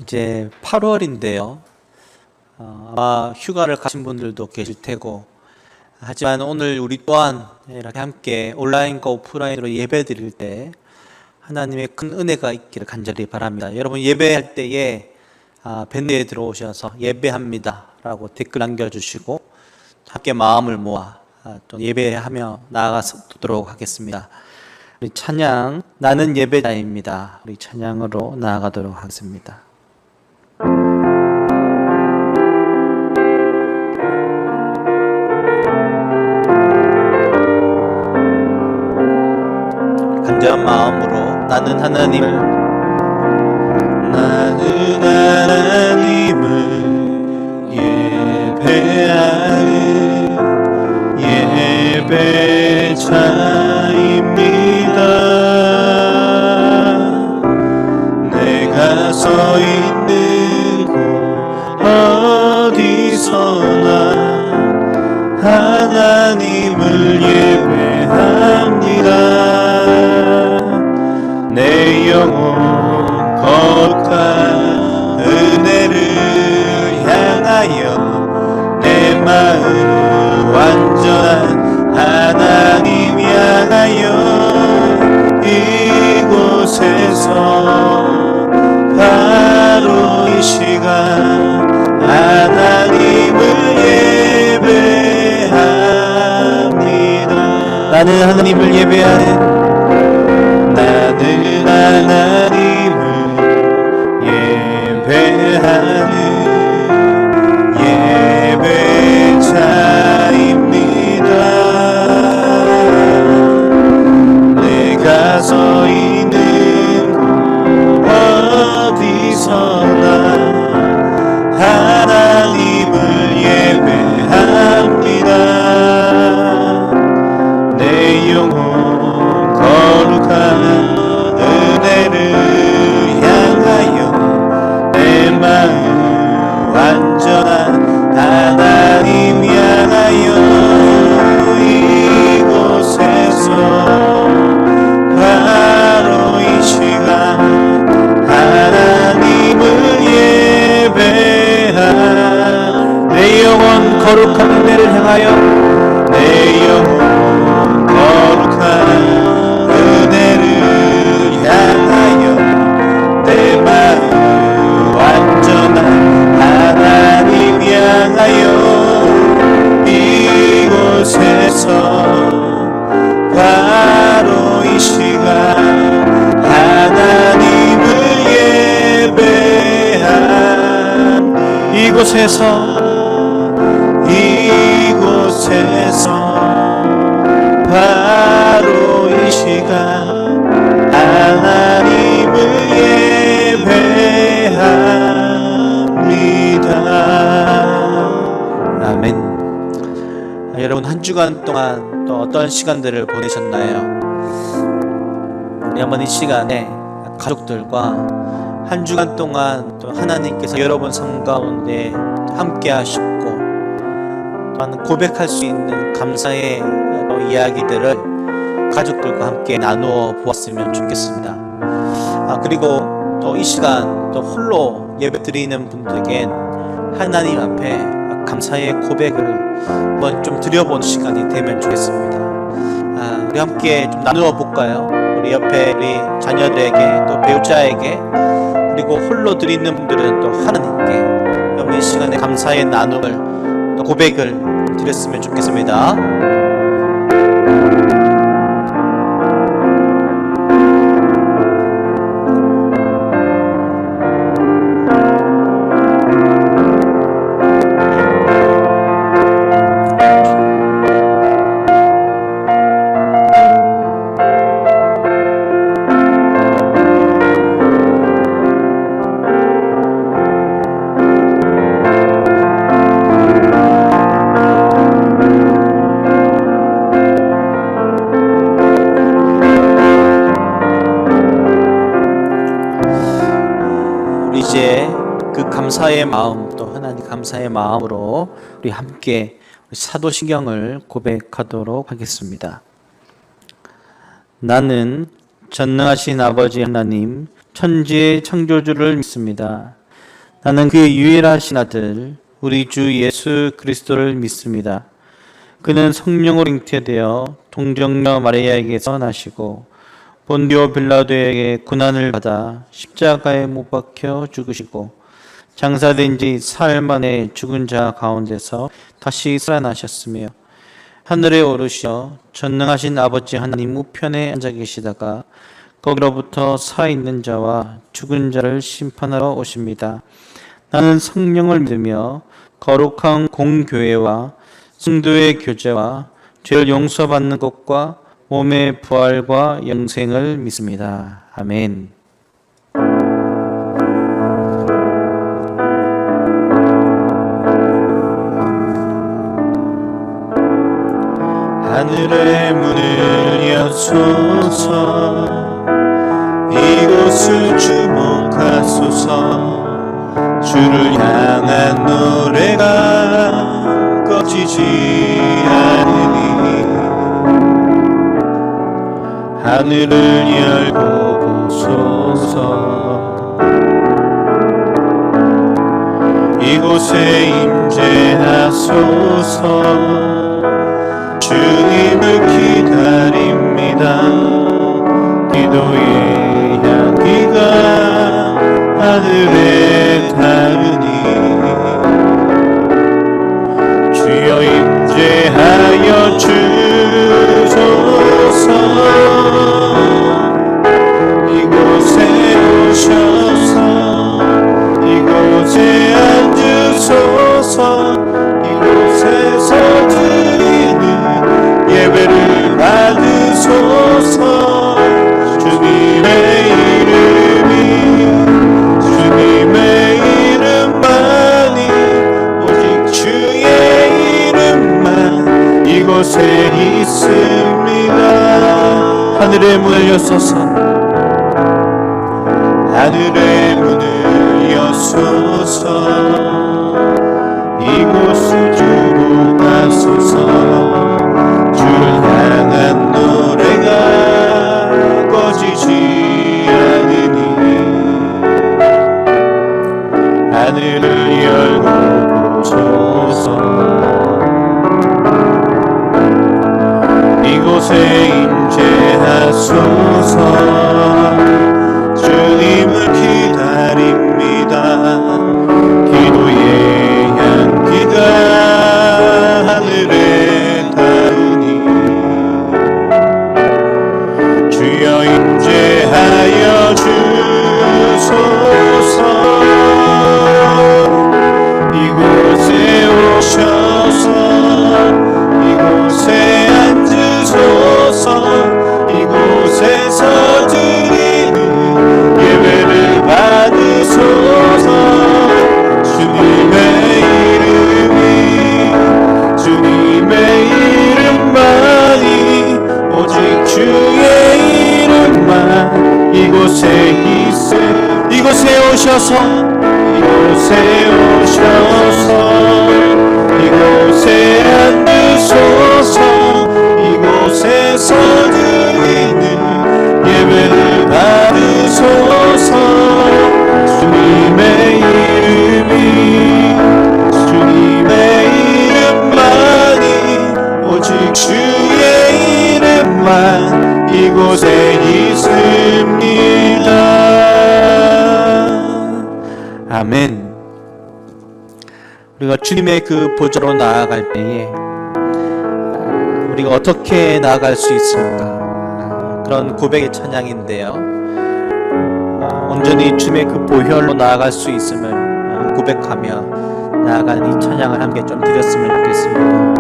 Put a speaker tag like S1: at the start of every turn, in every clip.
S1: 이제 8월인데요. 아마 휴가를 가신 분들도 계실 테고, 하지만 오늘 우리 또한 이렇게 함께 온라인과 오프라인으로 예배 드릴 때 하나님의 큰 은혜가 있기를 간절히 바랍니다. 여러분 예배할 때에 밴드에 들어오셔서 예배합니다 라고 댓글 남겨주시고 함께 마음을 모아 또 예배하며 나아가도록 하겠습니다. 우리 찬양, 나는 예배자입니다. 우리 찬양으로 나아가도록 하겠습니다. 간절한 마음으로 나는 하나님을 예배하는 예배자입니다. 내가 서 있는 곳 어디서나 하나님을 예배합니다. 내 영혼 거룩한 은혜를 향하여 내 마음 완전한 하나님 향하여 이곳에서 바로 이 시간 하나님을 예배합니다. 나는 하나님을 예배하는 하나님을 예배하는 예배자입니다. 내가 서 있는 곳 어디서나 하나님을 예배합니다. 내 영혼 거룩한 은혜를 향하여 내 마음 완전한 하나님 향하여 이곳에서 바로 이 시간 하나님을 예배한 내 영혼 거룩한 은혜를 향하여 내 영혼 거룩한 은혜를 향하여 내 마음 완전한 하나님 향하여 이곳에서 바로 이 시간 하나님을 예배한 이곳에서 바로 이 시간 하나님을 예배합니다. 아멘. 여러분 한 주간 동안 또 어떤 시간들을 보내셨나요? 우리 한번 이 시간에 가족들과 한 주간 동안 또 하나님께서 여러분 삶 가운데 함께 하셨고 또한 고백할 수 있는 감사의 이야기들을 가족들과 함께 나누어 보았으면 좋겠습니다. 그리고 또 이 시간 또 홀로 예배 드리는 분들에겐 하나님 앞에 감사의 고백을 한번 좀 드려보는 시간이 되면 좋겠습니다. 우리 함께 좀 나누어 볼까요? 우리 옆에 우리 자녀들에게 또 배우자에게 그리고 홀로 드리는 분들은 또 하나님께 여러분 이 시간에 감사의 나눔을 또 고백을 드렸으면 좋겠습니다. 이제 그 감사의 마음 또 하나님 감사의 마음으로 우리 함께 사도신경을 고백하도록 하겠습니다. 나는 전능하신 아버지 하나님 천지의 창조주를 믿습니다. 나는 그의 유일하신 아들 우리 주 예수 그리스도를 믿습니다. 그는 성령으로 잉태되어 동정녀 마리아에게서 나시고 본디오 빌라도에게 고난을 받아 십자가에 못 박혀 죽으시고 장사된 지 사흘 만에 죽은 자 가운데서 다시 살아나셨으며 하늘에 오르시어 전능하신 아버지 하나님 우편에 앉아 계시다가 거기로부터 살아있는 자와 죽은 자를 심판하러 오십니다. 나는 성령을 믿으며 거룩한 공교회와 성도의 교제와 죄를 용서받는 것과 몸의 부활과 영생을 믿습니다. 아멘. 하늘의 문을 여소서 이곳을 주목하소서 주를 향한 노래가 꺼지지 않으니 하늘을 열고 보소서 이곳에 임재하소서 주님을 기다립니다. 기도의 향기가 하늘에 닿으니 주여 임재하여 주소서 이곳에 오셔서 이곳에 앉으소서 이곳에서 드리는 예배를 받으소서 주님의 이름만이 오직 주의 이름만 이곳에 있습니다. 하늘의 문을 여소서 하늘의 문을 여소서 이곳을 주목하소서 주를 향한 노래가 꺼지지 않으니 하늘을 열고 보소서 이곳에 임재하소서 주님을 기다립니다. 기도의 향기가 하늘에 닿으니 주여 임재하여 주소서 이곳에 오셔서 이곳에 앉으소서 이곳에서 드리는 예배를 받으소서 주님의 이름만이 오직 주의 이름만 이곳에 있음 이곳에 오셔서 이곳에 앉으소서 이곳에서 드리는 예배를 받으소서 주님의 이름만이 오직 주의 이름만 이곳에 있습니다. 아멘. 우리가 주님의 그 보좌로 나아갈 때에 우리가 어떻게 나아갈 수 있을까? 그런 고백의 찬양인데요. 온전히 주님의 그 보혈로 나아갈 수 있음을 고백하며 나아가는 이 찬양을 함께 좀 드렸으면 좋겠습니다.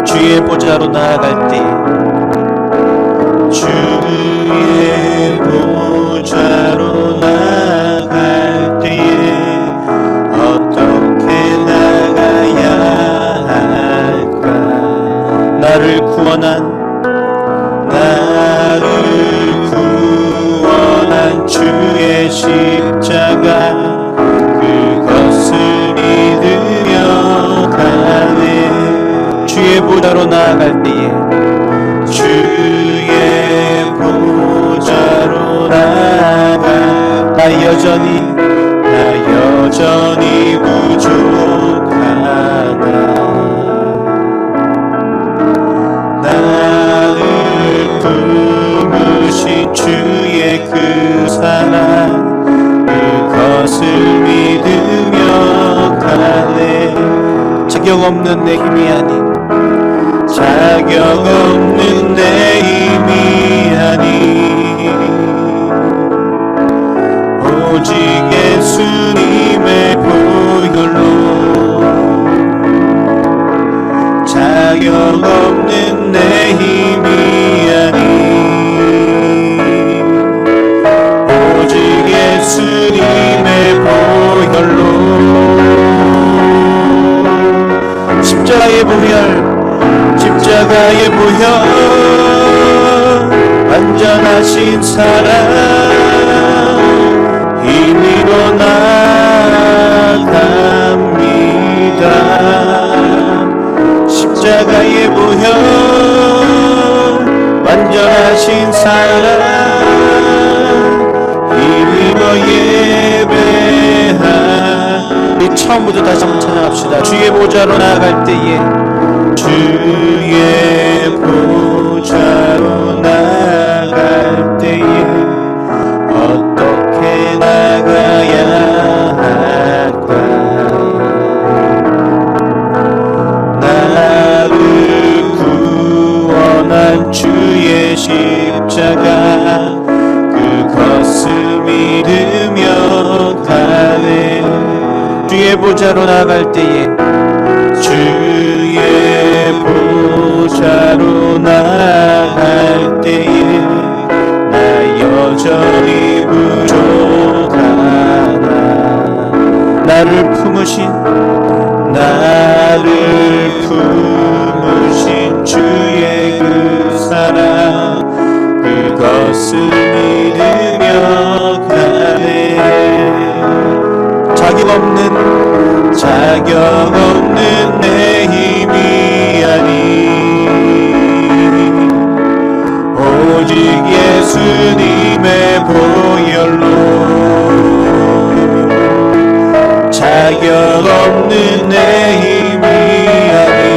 S1: 주의 보좌로 나아갈 때 주의 보좌로 나아갈 때에 어떻게 나가야 할까? 나를 구원한 주의 십자가 그것을 믿으며 가네 주의 보좌로 나아갈 때에 여전히 부족하나. 나를 품으신 주의 그 사랑, 그것을 믿으며 가네. 자격 없는 내 힘이 아닌, 자격 없는 내 힘이 아닌, 오직 예수님의 보혈로, 자격 없는 내 힘이 아닌, 오직 예수님의 보혈로. 십자가의 보혈, 십자가의 보혈, 완전하신 사랑, 힘입어 나아갑니다. 십자가의 보혈, 완전하신 사랑, 힘입어 예배하. 우리 처음부터 다시 한번 찬양합시다. 주의 보좌로 나아갈 때에, 주의 보좌로 나아갈 때에 어떻게 나가야 할까? 나를 구원한 주의 십자가, 그것을 믿으며 가네. 주의 보좌로 나아갈 때에, 주의 보좌로 나아갈 때에 나 여전히 부족하나. 나를 품으신 주의 그 사랑, 그것을 믿으며 가네. 자격 없는 내 힘이 아닌, 오직 예수님의 보혈로, 자격 없는 내 힘이 아닌,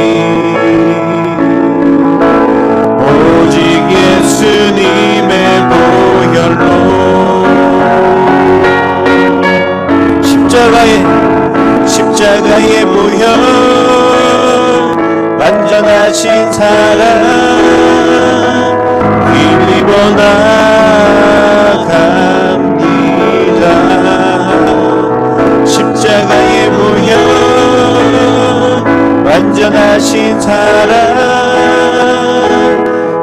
S1: 오직 예수님의 보혈로. 십자가의 보혈, 완전하신 사랑, 힘입어 나아갑니다. 십자가의 보혈, 완전하신 사랑,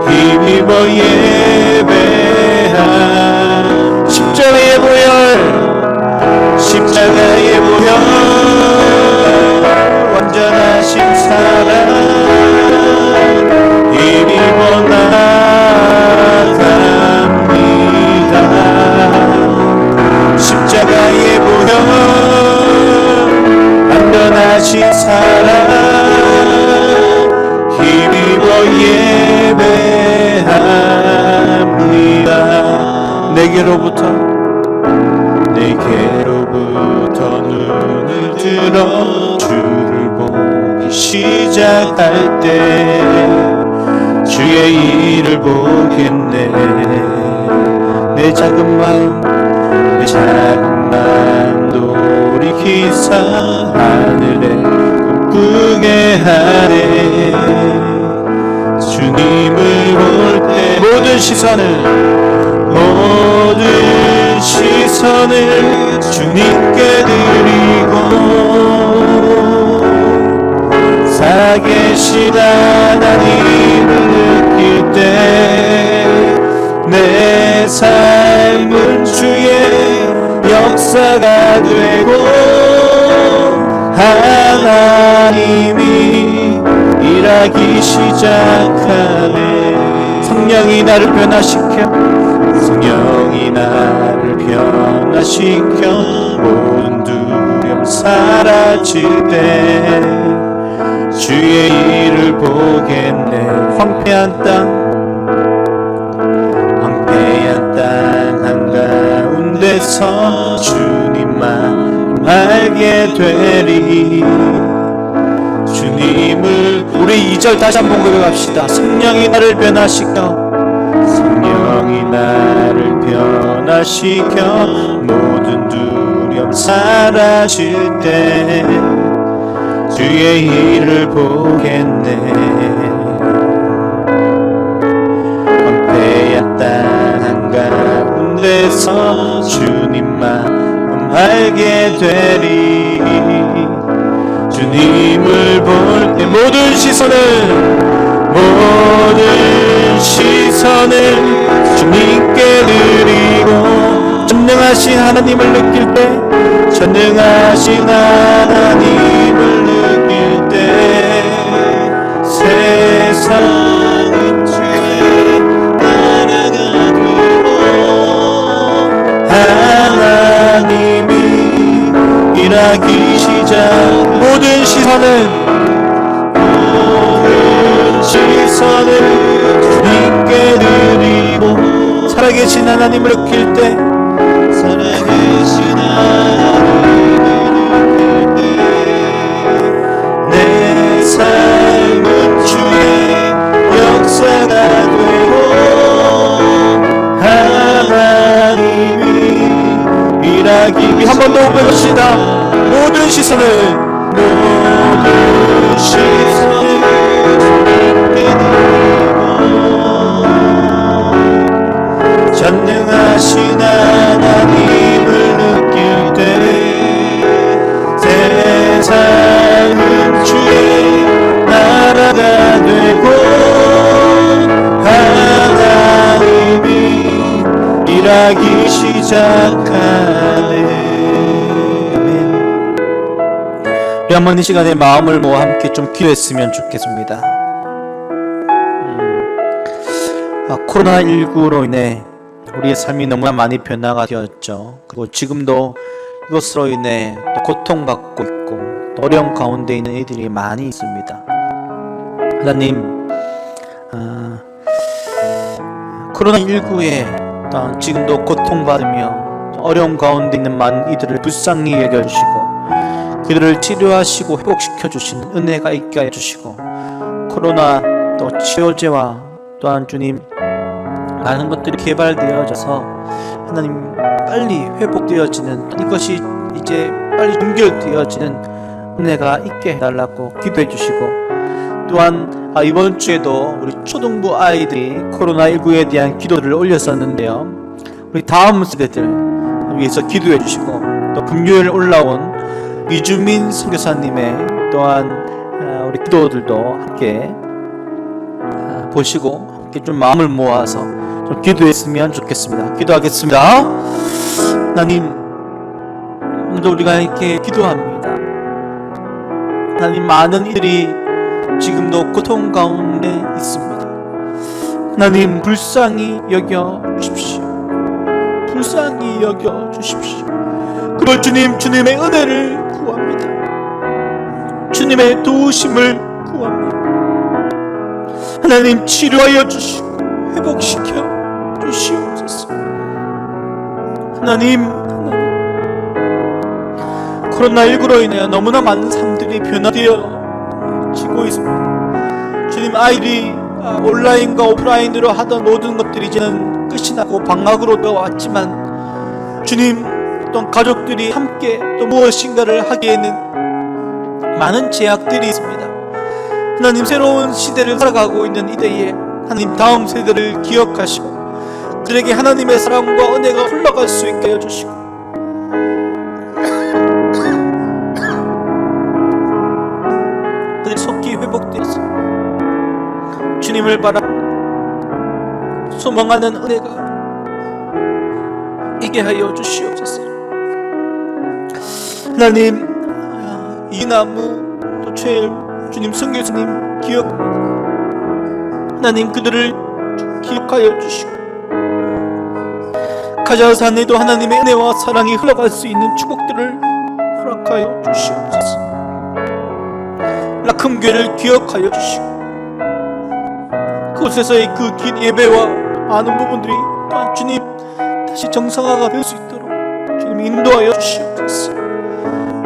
S1: 힘입어 예배하. 십자가의 보혈, 십자가의 보혈, 완전하신 사랑, 힘입어 나아갑니다. 십자가의 보혈, 완전하신 사랑, 힘입어 예배합니다. 내게로부터 눈을 들어 주를 보기 시작할 때 주의 일을 보겠네. 내 작은 마음 돌이키사 하늘에 꿈꾸게 하네. 주님을 볼 때 모든 시선을 주님께 드리고, 살아계신 하나님을 느낄 때 내 삶은 주의 역사가 되고, 하나님이 일하기 시작하네. 성령이 나를 변화시켜 모든 두려움 사라질 때 주의 일을 보겠네. 황폐한 땅 한가운데서 가운데서 주님만 알게 되리. 주님을 우리 2절 다시 한번 고백합시다. 성령이 나를 변화시켜, 성령이 나를 변화시켜 모든 두려움 사라질 때 주의 일을 보겠네. 황폐한 땅 한가운데서 주님만 알게 되리. 주님을 볼 때 모든 시선을 주님께 드리고, 전능하신 하나님을 느낄 때, 전능하신 하나님을 느낄 때 세상은 주의 나라가 되고 하나님이 일하기 시작. 모든 시선을 주님께 드리고, 살아계신 하나님을 느낄 때, 살아계신 하나님을 느낄 때 내 삶은 주의 역사가 되고 하나님이 일하기. 한 번 더 고백합시다. 모든 시선을 전능하신 하나님을 느낄 때 세상은 주의 나라가 되고 하나님이 일하기 시작하네. 아멘. 우리 한번 이 시간에 마음을 모아 함께 좀 기도했으면 좋겠습니다. 코로나19로 인해 우리의 삶이 너무나 많이 변화가 되었죠. 그리고 지금도 이것으로 인해 또 고통받고 있고 또 어려운 가운데 있는 이들이 많이 있습니다. 하나님, 코로나19에 또 지금도 고통받으며 어려운 가운데 있는 많은 이들을 불쌍히 여겨주시고 그들을 치료하시고 회복시켜 주시는 은혜가 있게 해주시고, 코로나 또 치료제와 또한 주님 많은 것들이 개발되어져서 하나님 빨리 회복되어지는, 이것이 이제 빨리 연결되어지는 은혜가 있게 해달라고 기도해 주시고, 또한 이번 주에도 우리 초등부 아이들이 코로나19에 대한 기도를 올렸었는데요, 우리 다음 세대들 위해서 기도해 주시고, 또 금요일 올라온 이주민 선교사님의 또한 우리 기도들도 함께 보시고 함께 좀 마음을 모아서 좀 기도했으면 좋겠습니다. 기도하겠습니다. 하나님, 오늘도 우리가 이렇게 기도합니다. 하나님, 많은 이들이 지금도 고통 가운데 있습니다. 하나님, 불쌍히 여겨 주십시오. 불쌍히 여겨 주십시오. 그리고 주님, 주님의 은혜를 구합니다. 주님의 도우심을 구합니다. 하나님, 치료하여 주시고 회복시켜 주시옵소서. 하나님, 코로나19로 인해 너무나 많은 삶들이 변화되어지고 있습니다. 주님, 아이들이 온라인과 오프라인으로 하던 모든 것들이 이제는 끝이 나고 방학으로 들어왔지만, 주님, 또 가족들이 함께 또 무엇인가를 하기에는 많은 제약들이 있습니다. 하나님, 새로운 시대를 살아가고 있는 이때에 하나님, 다음 세대를 기억하시고 그들에게 하나님의 사랑과 은혜가 흘러갈 수 있게 해주시고, 그들이 속히 회복되어서 주님을 바라 소망하는 은혜가 있게 하여 주시옵소서. 하나님, 이나무 또 최일 주님 선교사님 기억합니다. 하나님, 그들을 기억하여 주시고 가자산에도 하나님의 은혜와 사랑이 흘러갈 수 있는 축복들을 허락하여 주시옵소서. 라큼교회를 기억하여 주시고 그곳에서의 그 긴 예배와 많은 부분들이 또한 주님 다시 정상화가 될 수 있도록 주님 인도하여 주시옵소서.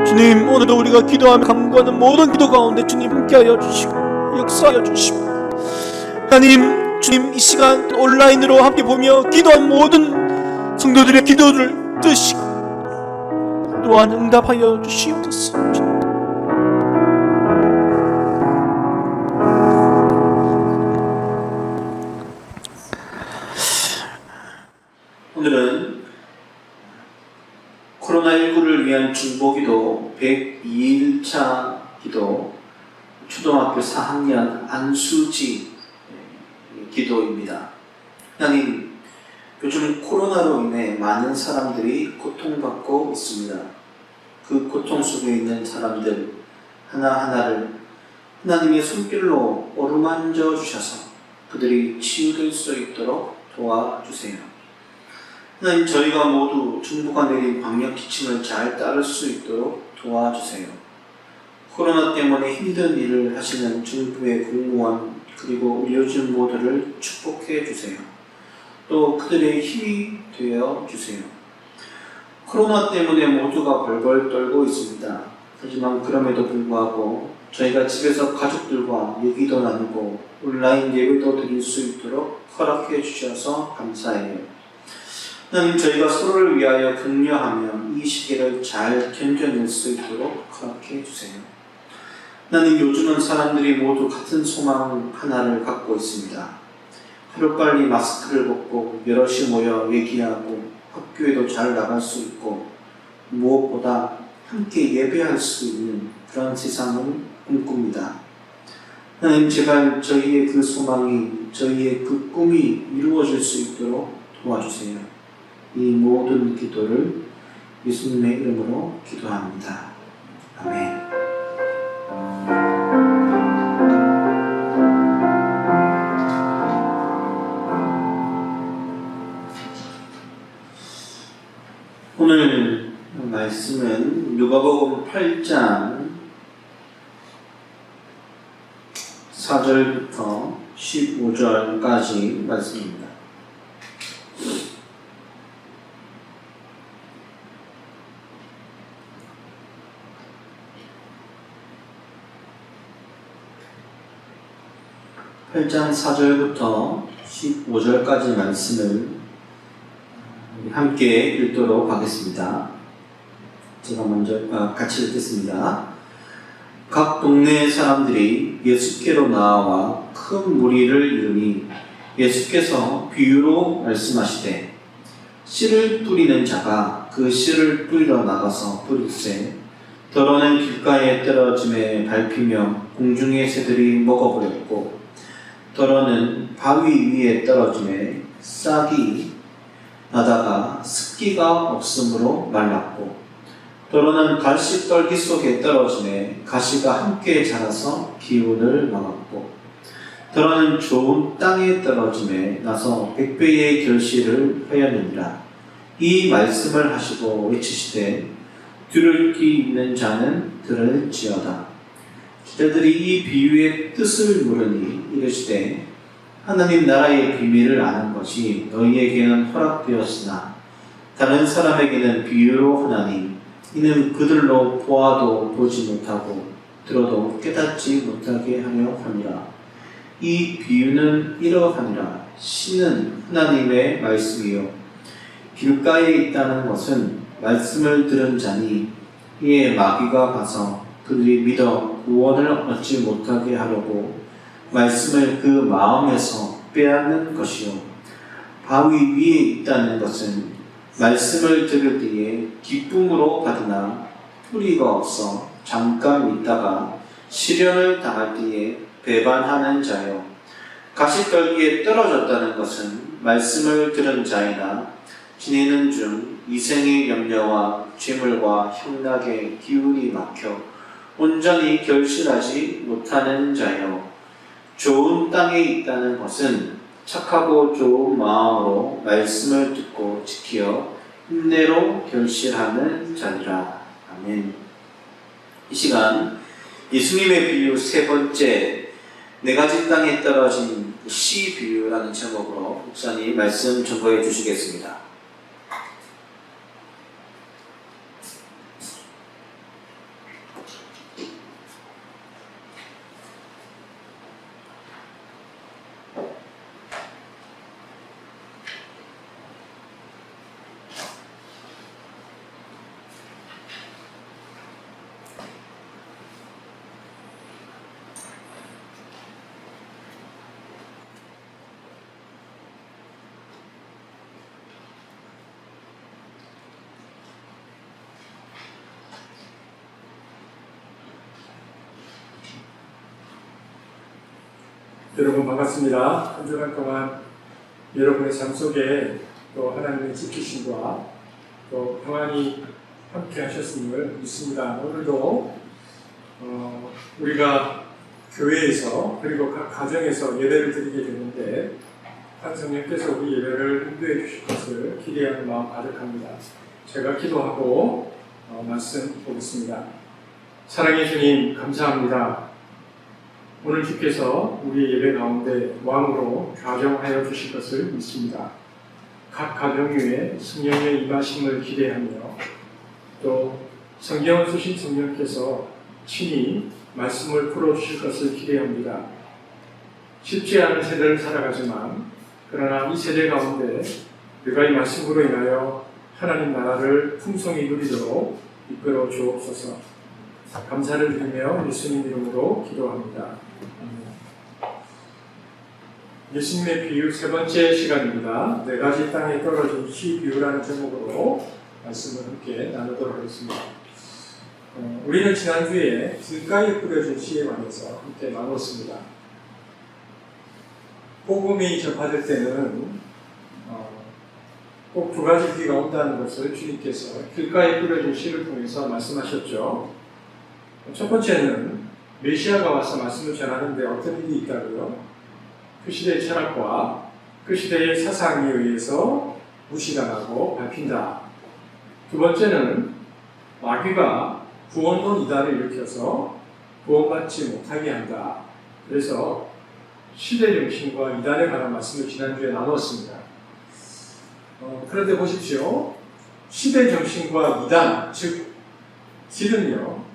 S1: 주님, 오늘도 우리가 기도하며 간구하는 모든 기도 가운데 주님 함께하여 주시고 역사하여 주시고, 하나님 주님 이 시간 온라인으로 함께 보며 기도한 모든 성도들의 기도를 드시고 또한 응답하여 주시옵소서. 오늘은 코로나19를 위한 중보기도 102일차 기도 초등학교 4학년 안수지 기도입니다. 하나님, 요즘 코로나로 인해 많은 사람들이 고통받고 있습니다. 그 고통 속에 있는 사람들 하나하나를 하나님의 손길로 어루만져 주셔서 그들이 치유될 수 있도록 도와주세요. 하나님, 저희가 모두 정부가 내린 방역 지침을 잘 따를 수 있도록 도와주세요. 코로나 때문에 힘든 일을 하시는 정부의 공무원 그리고 의료진 모두를 축복해 주세요. 또 그들의 힘이 되어 주세요. 코로나 때문에 모두가 벌벌 떨고 있습니다. 하지만 그럼에도 불구하고 저희가 집에서 가족들과 얘기도 나누고 온라인 예배도 드릴 수 있도록 허락해 주셔서 감사해요. 하나님, 저희가 서로를 위하여 격려하며 이 시기를 잘 견뎌낼 수 있도록 허락해 주세요. 하나님, 요즘은 사람들이 모두 같은 소망 하나를 갖고 있습니다. 하루빨리 마스크를 벗고 여럿이 모여 얘기하고 학교에도 잘 나갈 수 있고 무엇보다 함께 예배할 수 있는 그런 세상을 꿈꿉니다. 하나님, 제발 저희의 그 소망이, 저희의 그 꿈이 이루어질 수 있도록 도와주세요. 이 모든 기도를 예수님의 이름으로 기도합니다. 아멘. 오늘 말씀은 누가복음 8장 4절부터 15절까지 말씀입니다. (8장 4절부터 15절까지) 말씀을 함께 읽도록 하겠습니다. 제가 먼저 같이 읽겠습니다. 각 동네 사람들이 예수께로 나와 큰 무리를 이루니 예수께서 비유로 말씀하시되, 씨를 뿌리는 자가 그 씨를 뿌리러 나가서 뿌릴새 더러는 길가에 떨어짐에 밟히며 공중의 새들이 먹어버렸고, 더러는 바위 위에 떨어짐에 싹이 나다가 습기가 없으므로 말랐고, 더러는 갈씨떨기 속에 떨어짐에 가시가 함께 자라서 기운을 막았고, 더러는 좋은 땅에 떨어짐에 나서 100배의 결실을 하였느니라. 이 말씀을 하시고 외치시되, 들을 귀 있는 자는 들을지어다. 저들이 이 비유의 뜻을 물으니 이르시되, 하나님 나라의 비밀을 아는 것이 너희에게는 허락되었으나 다른 사람에게는 비유로 하나니 이는 그들로 보아도 보지 못하고 들어도 깨닫지 못하게 하려 함이라. 이 비유는 이러하니라. 씨는 하나님의 말씀이요 길가에 있다는 것은 말씀을 들은 자니 이에 마귀가 가서 그들이 믿어 구원을 얻지 못하게 하려고 말씀을 그 마음에서 빼앗는 것이요, 바위 위에 있다는 것은 말씀을 들을 때에 기쁨으로 받으나 뿌리가 없어 잠깐 있다가 시련을 당할 때에 배반하는 자요, 가시떨기에 떨어졌다는 것은 말씀을 들은 자이나 지내는 중 이생의 염려와 죄물과 향락의 기운이 막혀 온전히 결실하지 못하는 자요, 좋은 땅에 있다는 것은 착하고 좋은 마음으로 말씀을 듣고 지켜 힘내로 결실하는 자니라. 아멘. 이 시간 예수님의 비유 세 번째, 네 가지 땅에 떨어진 씨 비유라는 제목으로 목사님 말씀 전거해 주시겠습니다.
S2: 여러분 반갑습니다. 한 주간 동안 여러분의 삶 속에 또 하나님의 지키심과 또 평안이 함께 하셨음을 믿습니다. 오늘도 우리가 교회에서 그리고 각 가정에서 예배를 드리게 되는데 한 성령께서 우리 예배를 인도해 주실 것을 기대하는 마음 가득합니다. 제가 기도하고 말씀 보겠습니다. 사랑의 주님 감사합니다. 오늘 주께서 우리 예배 가운데 왕으로 좌정하여 주실 것을 믿습니다. 각 가정 위에 성령의 임하심을 기대하며 또 성경을 쓰신 성령께서 친히 말씀을 풀어주실 것을 기대합니다. 쉽지 않은 세대를 살아가지만 그러나 이 세대 가운데 내가 이 말씀으로 인하여 하나님 나라를 풍성히 누리도록 이끌어 주옵소서. 감사를 드리며 예수님 이름으로 기도합니다. 예수님의 비유 세 번째 시간입니다. 네 가지 땅에 떨어진 씨 비유라는 제목으로 말씀을 함께 나누도록 하겠습니다. 우리는 지난주에 길가에 뿌려진 씨에 관해서 함께 나눴습니다. 복음이 접하될 때는 꼭 두 가지 비가 온다는 것을 주님께서 길가에 뿌려진 씨를 통해서 말씀하셨죠. 첫 번째는 메시아가 와서 말씀을 전하는데 어떤 일이 있다고요? 그 시대의 철학과 그 시대의 사상에 의해서 무시당하고 밟힌다. 두 번째는 마귀가 구원론 이단을 일으켜서 구원받지 못하게 한다. 그래서 시대 정신과 이단에 관한 말씀을 지난주에 나누었습니다. 그런데 보십시오. 시대 정신과 이단, 즉 실은요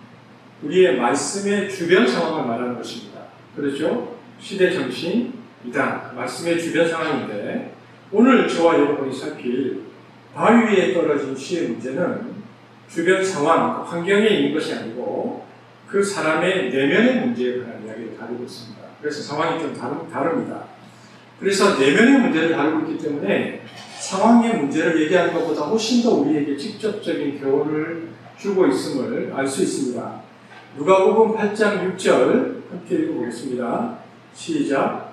S2: 우리의 말씀의 주변 상황을 말하는 것입니다. 그렇죠? 시대 정신, 이단, 말씀의 주변 상황인데 오늘 저와 여러분이 살필 바위 위에 떨어진 씨의 문제는 주변 상황, 환경에 있는 것이 아니고 그 사람의 내면의 문제에 관한 이야기를 다루고 있습니다. 그래서 상황이 좀 다릅니다. 그래서 내면의 문제를 다루고 있기 때문에 상황의 문제를 얘기하는 것보다 훨씬 더 우리에게 직접적인 교훈을 주고 있음을 알 수 있습니다. 누가복음 8장 6절 함께 읽어보겠습니다. 시작.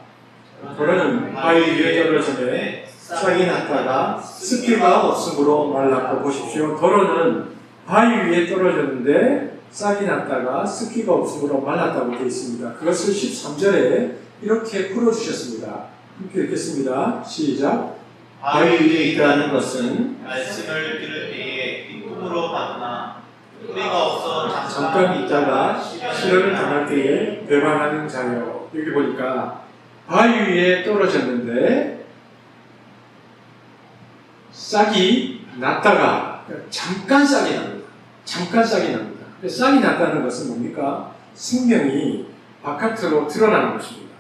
S2: 도로는 바위 위에 떨어지매 싹이 났다가 습기가 없으므로 말랐고, 보십시오. 도로는 바위 위에 떨어졌는데 싹이 났다가 습기가 없으므로 말랐다고 되어 있습니다. 그것을 13절에 이렇게 풀어주셨습니다. 함께 읽겠습니다. 시작.
S3: 바위 위에 있다는 것은 말씀을 들을 때에 기쁨으로 받으나 뿌리가 없어
S2: 잠깐 있다가 시련을 당할 때에 배반하는 자요. 여기 보니까 바위 위에 떨어졌는데 싹이 났다가 잠깐 싹이 납니다. 잠깐 싹이 납니다. 싹이 났다는 것은 뭡니까? 생명이 바깥으로 드러나는 것입니다.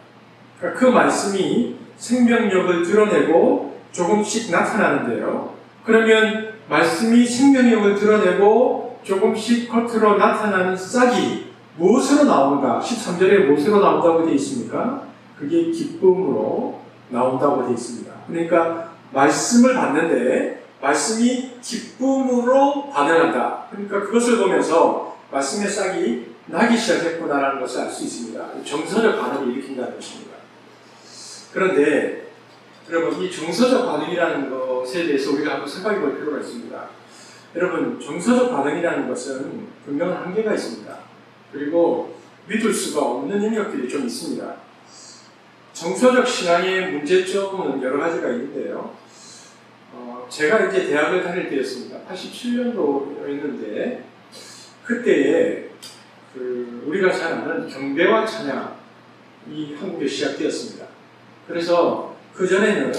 S2: 그러니까 그 말씀이 생명력을 드러내고 조금씩 나타나는데요. 그러면 말씀이 생명력을 드러내고 조금씩 겉으로 나타나는 싹이 무엇으로 나오는가? 13절에 무엇으로 나온다고 되어 있습니까? 그게 기쁨으로 나온다고 되어 있습니다. 그러니까 말씀을 받는데 말씀이 기쁨으로 반응한다. 그러니까 그것을 보면서 말씀의 싹이 나기 시작했구나라는 것을 알 수 있습니다. 정서적 반응을 일으킨다는 것입니다. 그런데 여러분, 이 정서적 반응이라는 것에 대해서 우리가 한번 생각해 볼 필요가 있습니다. 여러분, 정서적 반응이라는 것은 분명한 한계가 있습니다. 그리고 믿을 수가 없는 영역들이 좀 있습니다. 정서적 신앙의 문제점은 여러 가지가 있는데요. 제가 이제 대학을 다닐 때였습니다. 87년도였는데 그때에 우리가 잘 아는 경배와 찬양이 한국에 시작되었습니다. 그래서 그 전에는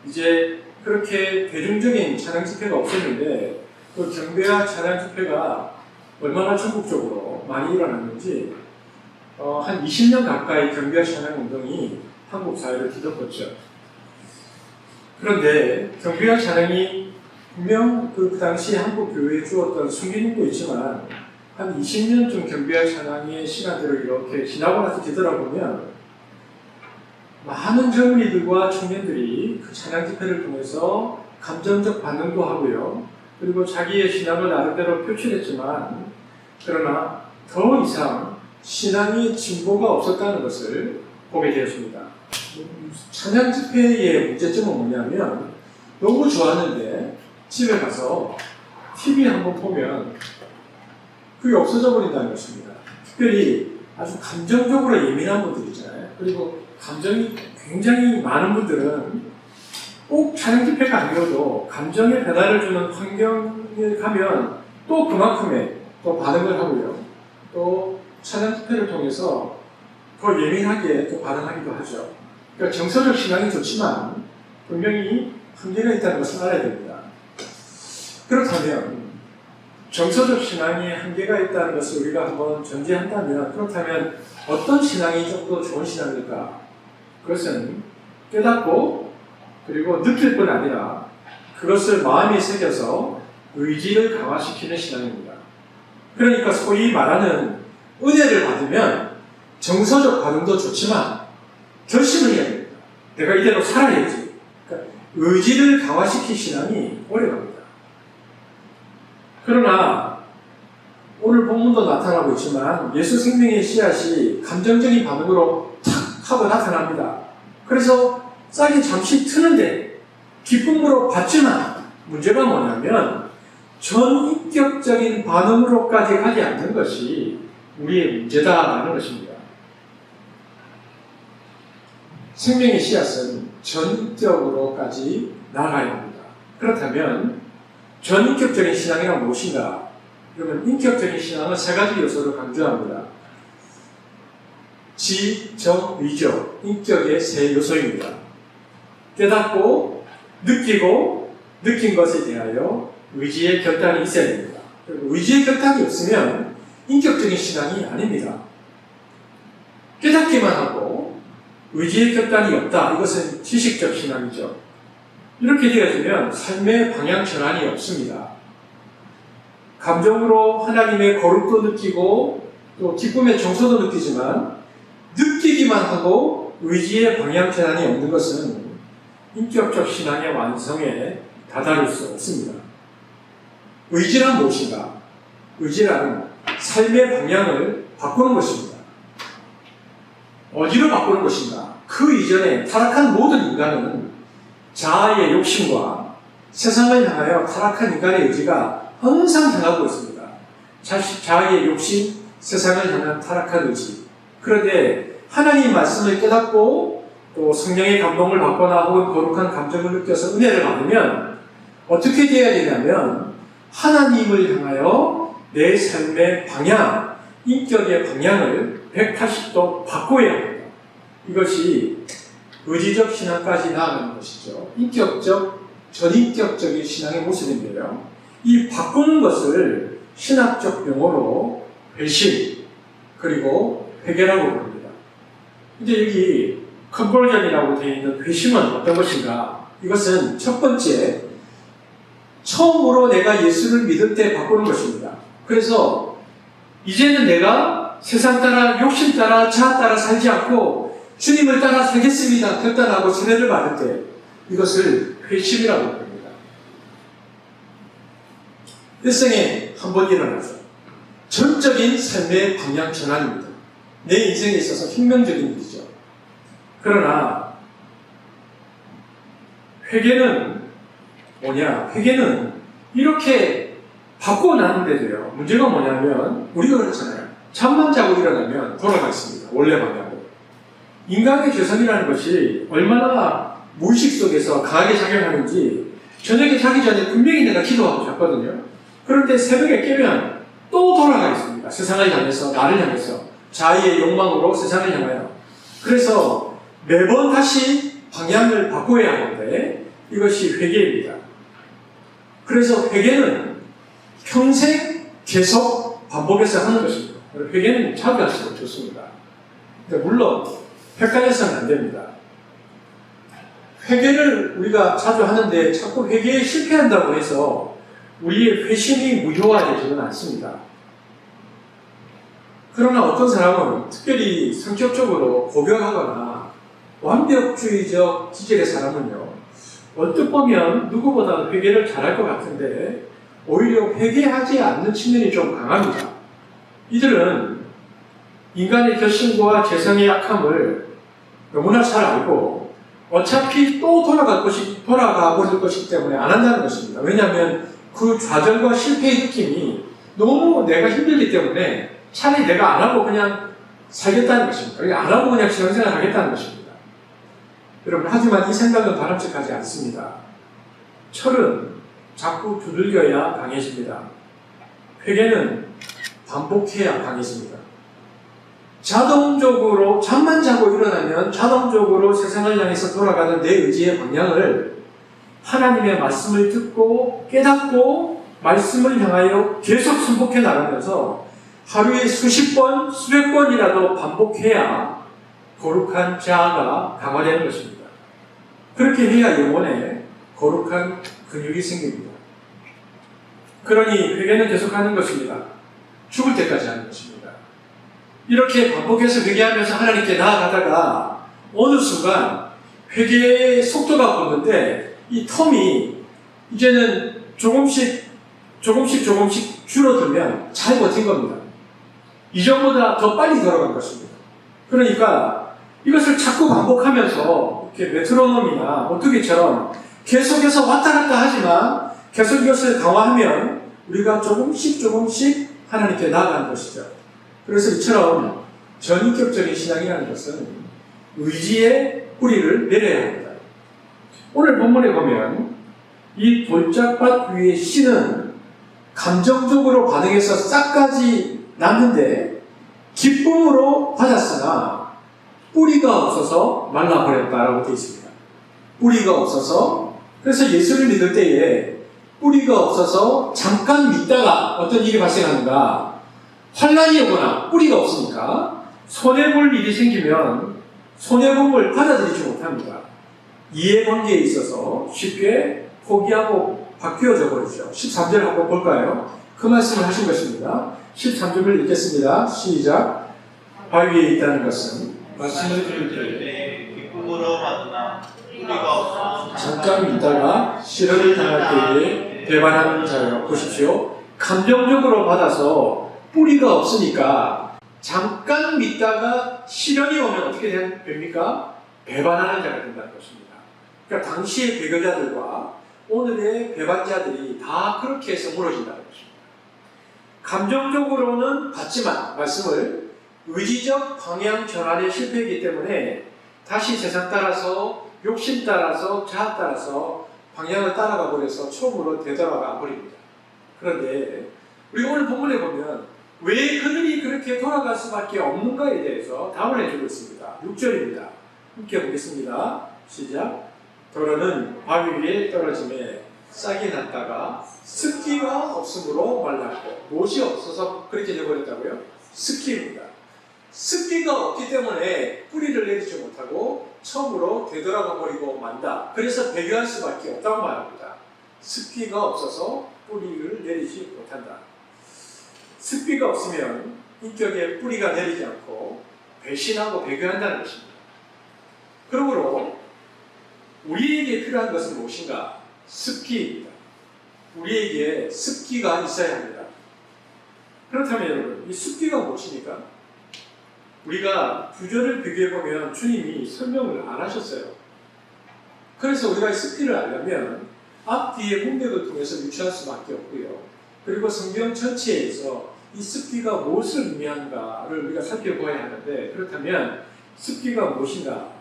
S2: 이제 그렇게 대중적인 찬양 집회가 없었는데 그 경배와 찬양 집회가 얼마나 전국적으로 많이 일어났는지 한 20년 가까이 경배와 찬양 운동이 한국 사회를 뒤덮었죠. 그런데 경배와 찬양이 분명 그 당시 한국 교회에 주었던 순기능도 있지만 한 20년쯤 경배와 찬양의 시간들을 이렇게 지나고 나서 뒤돌아보면 많은 젊은이들과 청년들이 그 찬양 집회를 통해서 감정적 반응도 하고요. 그리고 자기의 신앙을 나름대로 표출했지만 그러나 더 이상 신앙의 진보가 없었다는 것을 보게 되었습니다. 찬양 집회의 문제점은 뭐냐면 너무 좋았는데 집에 가서 TV 한번 보면 그게 없어져 버린다는 것입니다. 특별히 아주 감정적으로 예민한 분들 있잖아요. 그리고 감정이 굉장히 많은 분들은 꼭 찬양 집회가 아니어도 감정의 변화를 주는 환경에 가면 또 그만큼의 또 반응을 하고요. 또 찬양 집회를 통해서 더 예민하게 또 반응하기도 하죠. 그러니까 정서적 신앙이 좋지만 분명히 한계가 있다는 것을 알아야 됩니다. 그렇다면 정서적 신앙에 한계가 있다는 것을 우리가 한번 전제한다면 그렇다면 어떤 신앙이 좀 더 좋은 신앙일까? 그것은 깨닫고 그리고 느낄 뿐 아니라 그것을 마음에 새겨서 의지를 강화시키는 신앙입니다. 그러니까 소위 말하는 은혜를 받으면 정서적 반응도 좋지만 결심을 해야 됩니다. 내가 이대로 살아야지. 그러니까 의지를 강화시킨 신앙이 오래갑니다. 그러나 오늘 본문도 나타나고 있지만 예수 생명의 씨앗이 감정적인 반응으로 탁 하고 나타납니다. 그래서 싹이 잠시 트는데 기쁨으로 받지만 문제가 뭐냐면 전인격적인 반응으로까지 가지 않는 것이 우리의 문제다라는 것입니다. 생명의 씨앗은 전인격으로까지 나아가야 합니다. 그렇다면 전인격적인 신앙이란 무엇인가? 그러면 인격적인 신앙은 세 가지 요소를 강조합니다. 지, 정, 의죠. 인격의 세 요소입니다. 깨닫고, 느끼고, 느낀 것에 대하여 의지의 결단이 있어야 됩니다. 의지의 결단이 없으면 인격적인 신앙이 아닙니다. 깨닫기만 하고 의지의 결단이 없다. 이것은 지식적 신앙이죠. 이렇게 되어지면 삶의 방향 전환이 없습니다. 감정으로 하나님의 거룩도 느끼고 또 기쁨의 정서도 느끼지만 느끼기만 하고 의지의 방향 전환이 없는 것은 인격적 신앙의 완성에 다다를 수 없습니다. 의지란 무엇인가? 의지란 삶의 방향을 바꾸는 것입니다. 어디로 바꾸는 것인가? 그 이전에 타락한 모든 인간은 자아의 욕심과 세상을 향하여 타락한 인간의 의지가 항상 향하고 있습니다. 자아의 욕심, 세상을 향한 타락한 의지. 그런데 하나님 말씀을 깨닫고 또 성령의 감동을 받거나 혹은 거룩한 감정을 느껴서 은혜를 받으면 어떻게 되어야 되냐면 하나님을 향하여 내 삶의 방향, 인격의 방향을 180도 바꿔야 합니다. 이것이 의지적 신앙까지 나아가는 것이죠. 인격적, 전인격적인 신앙의 모습인데요. 이 바꾸는 것을 신학적 용어로 회심, 그리고 회개라고 부릅니다. 근데 여기 컨버전이라고 되어 있는 회심은 어떤 것인가? 이것은 첫 번째, 처음으로 내가 예수를 믿을 때 바꾸는 것입니다. 그래서 이제는 내가 세상 따라, 욕심 따라, 자아 따라 살지 않고 주님을 따라 살겠습니다. 결단하고 세례를 받을 때 이것을 회심이라고 부릅니다. 일생에 한 번 일어나서 전적인 삶의 방향 전환입니다. 내 인생에 있어서 혁명적인 일이죠. 그러나 회개는 뭐냐? 회개는 이렇게 바꾸고 나는데도요. 문제가 뭐냐면 우리가 그렇잖아요. 잠만 자고 일어나면 돌아가 있습니다. 원래 방향으로. 인간의 죄성이라는 것이 얼마나 무의식 속에서 강하게 작용하는지 저녁에 자기 전에 분명히 내가 기도하고 잤거든요. 그런데 새벽에 깨면 또 돌아가 있습니다. 세상을 향해서, 나를 향해서, 자의의 욕망으로 세상을 향하여. 그래서 매번 다시 방향을 바꿔야 하는데 이것이 회개입니다. 그래서 회개는 평생 계속 반복해서 하는 것입니다. 회개는 자주 할수록 좋습니다. 물론 헷갈려서는 안 됩니다. 회개를 우리가 자주 하는데 자꾸 회개에 실패한다고 해서 우리의 회심이 무효화되지는 않습니다. 그러나 어떤 사람은 특별히 성격적으로 고결하거나 완벽주의적 기질의 사람은요, 언뜻 보면 누구보다 회개를 잘할 것 같은데 오히려 회개하지 않는 측면이 좀 강합니다. 이들은 인간의 결심과 재성의 약함을 너무나 잘 알고 어차피 또 돌아가 버릴 것이기 때문에 안 한다는 것입니다. 왜냐하면 그 좌절과 실패의 느낌이 너무 내가 힘들기 때문에 차라리 내가 안 하고 그냥 살겠다는 것입니다. 그러니까 안 하고 그냥 신앙생활 하겠다는 것입니다. 여러분, 하지만 이 생각은 바람직하지 않습니다. 철은 자꾸 두들겨야 강해집니다. 회개는 반복해야 강해집니다. 자동적으로 잠만 자고 일어나면 자동적으로 세상을 향해서 돌아가는 내 의지의 방향을 하나님의 말씀을 듣고 깨닫고 말씀을 향하여 계속 반복해 나가면서 하루에 수십 번, 수백 번이라도 반복해야 거룩한 자아가 강화되는 것입니다. 그렇게 해야 영혼에 거룩한 근육이 생깁니다. 그러니 회개는 계속하는 것입니다. 죽을 때까지 하는 것입니다. 이렇게 반복해서 회개하면서 하나님께 나아가다가 어느 순간 회개의 속도가 붙는데 이 텀이 이제는 조금씩 줄어들면 잘 버틴 겁니다. 이전보다 더 빨리 걸어간 것입니다. 그러니까 이것을 자꾸 반복하면서 이렇게 메트로놈이나 오뚜기처럼 계속해서 왔다 갔다 하지만 계속 이것을 강화하면 우리가 조금씩 하나님께 나아가는 것이죠. 그래서 이처럼 전인격적인 신앙이라는 것은 의지의 뿌리를 내려야 합니다. 오늘 본문에 보면 이 돌짝밭 위의 씨는 감정적으로 반응해서 싹까지 났는데 기쁨으로 받았으나 뿌리가 없어서 말라버렸다라고 되어 있습니다. 뿌리가 없어서, 그래서 예수를 믿을 때에 뿌리가 없어서 잠깐 믿다가 어떤 일이 발생하는가, 환란이 오거나 뿌리가 없으니까 손해볼 일이 생기면 손해본 걸 받아들이지 못합니다. 이해관계에 있어서 쉽게 포기하고 바뀌어져 버리죠. 13절 한번 볼까요? 그 말씀을 하신 것입니다. 13절을 읽겠습니다. 시작. 바위에 있다는 것은 말씀을 들을
S3: 때 기쁨으로 받으나 뿌리가 없어
S2: 잠깐 있다가 시련을 당할 때에 배반하는 자예요. 보십시오. 감정적으로 받아서 뿌리가 없으니까 잠깐 믿다가 시련이 오면 어떻게 됩니까? 배반하는 자가 된다는 것입니다. 그러니까 당시의 배교자들과 오늘의 배반자들이 다 그렇게 해서 무너진다는 것입니다. 감정적으로는 받지만 말씀을 의지적 방향 전환에 실패했기 때문에 다시 세상 따라서 욕심 따라서 자아 따라서 방향을 따라가 버려서 처음으로 되돌아가 버립니다. 그런데 우리가 오늘 본문에 보면 왜 그들이 그렇게 돌아갈 수밖에 없는가에 대해서 답을 해주고 있습니다. 6절입니다. 함께 보겠습니다. 시작. 더러는 바위 위에 떨어짐에 싹이 났다가 습기가 없으므로 말랐고, 무엇이 없어서 그렇게 되어버렸다고요? 습기입니다. 습기가 없기 때문에 뿌리를 내리지 못하고 처음으로 되돌아가 버리고 만다. 그래서 배교할 수밖에 없다고 말합니다. 습기가 없어서 뿌리를 내리지 못한다. 습기가 없으면 인격에 뿌리가 내리지 않고 배신하고 배교한다는 것입니다. 그러므로 우리에게 필요한 것은 무엇인가? 습기입니다. 우리에게 습기가 있어야 합니다. 그렇다면 여러분, 이 습기가 무엇입니까? 우리가 구절을 비교해보면 주님이 설명을 안 하셨어요. 그래서 우리가 이 습기를 알려면 앞뒤의 문맥을 통해서 유추할 수밖에 없고요. 그리고 성경 전체에서 이 습기가 무엇을 의미하는가를 우리가 살펴보아야 하는데, 그렇다면 습기가 무엇인가?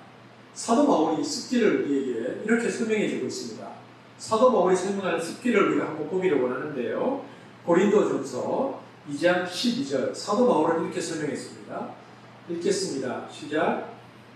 S2: 사도 바울이 습기를 우리에게 이렇게 설명해 주고 있습니다. 사도 바울이 설명하는 습기를 우리가 한번 보기를 원하는데요. 고린도전서 2장 12절 사도 바울은 이렇게 설명했습니다. 읽겠습니다. 시작.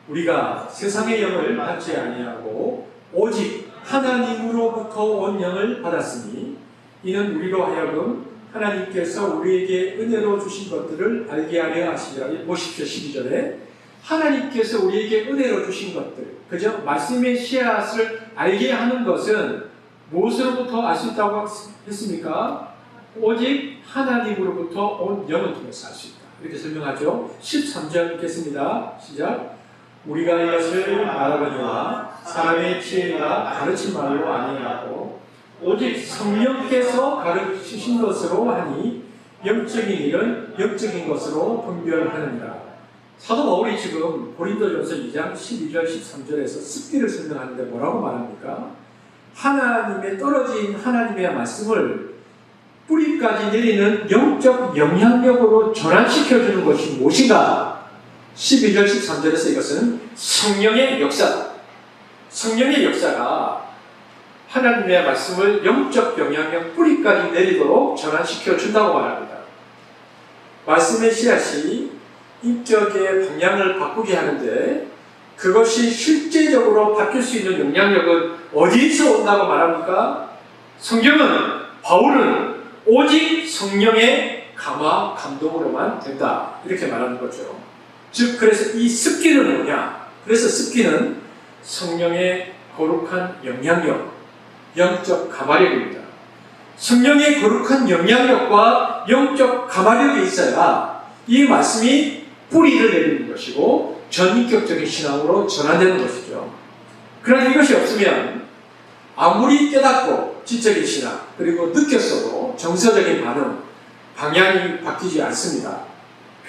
S2: 우리가 세상의 영을 받지 아니하고 오직 하나님으로부터 온 영을 받았으니 이는 우리로 하여금 하나님께서 우리에게 은혜로 주신 것들을 알게 하려 하시리라. 보십시오. 12절에 하나님께서 우리에게 은혜로 주신 것들, 그죠? 말씀의 씨앗을 알게 하는 것은 무엇으로부터 알 수 있다고 했습니까? 오직 하나님으로부터 온 영을 통해서 알 수 있다. 이렇게 설명하죠. 13절 읽겠습니다. 시작. 우리가 이것을 말하거니와 사람의 지혜가 가르친 말로 아니하고 오직 성령께서 가르치신 것으로 하니 영적인 일은 영적인 것으로 분별하느니라. 사도 바울이 지금 고린도전서 2장 12절 13절에서 습기를 설명하는데 뭐라고 말합니까? 하나님의 떨어진 하나님의 말씀을 뿌리까지 내리는 영적 영향력으로 전환시켜주는 것이 무엇인가? 12절 13절에서 이것은 성령의 역사다. 성령의 역사가 하나님의 말씀을 영적 영향력 뿌리까지 내리도록 전환시켜 준다고 말합니다. 말씀의 씨앗이 인격의 방향을 바꾸게 하는데 그것이 실제적으로 바뀔 수 있는 영향력은 어디에서 온다고 말합니까? 성경은, 바울은 오직 성령의 감화, 감동으로만 된다. 이렇게 말하는 거죠. 즉, 그래서 이 습기는 뭐냐? 그래서 습기는 성령의 거룩한 영향력, 영적 감화력입니다. 성령의 거룩한 영향력과 영적 감화력이 있어야 이 말씀이 뿌리를 내리는 것이고 전인격적인 신앙으로 전환되는 것이죠. 그러나 이것이 없으면 아무리 깨닫고 지적인 신앙 그리고 느꼈어도 정서적인 반응, 방향이 바뀌지 않습니다.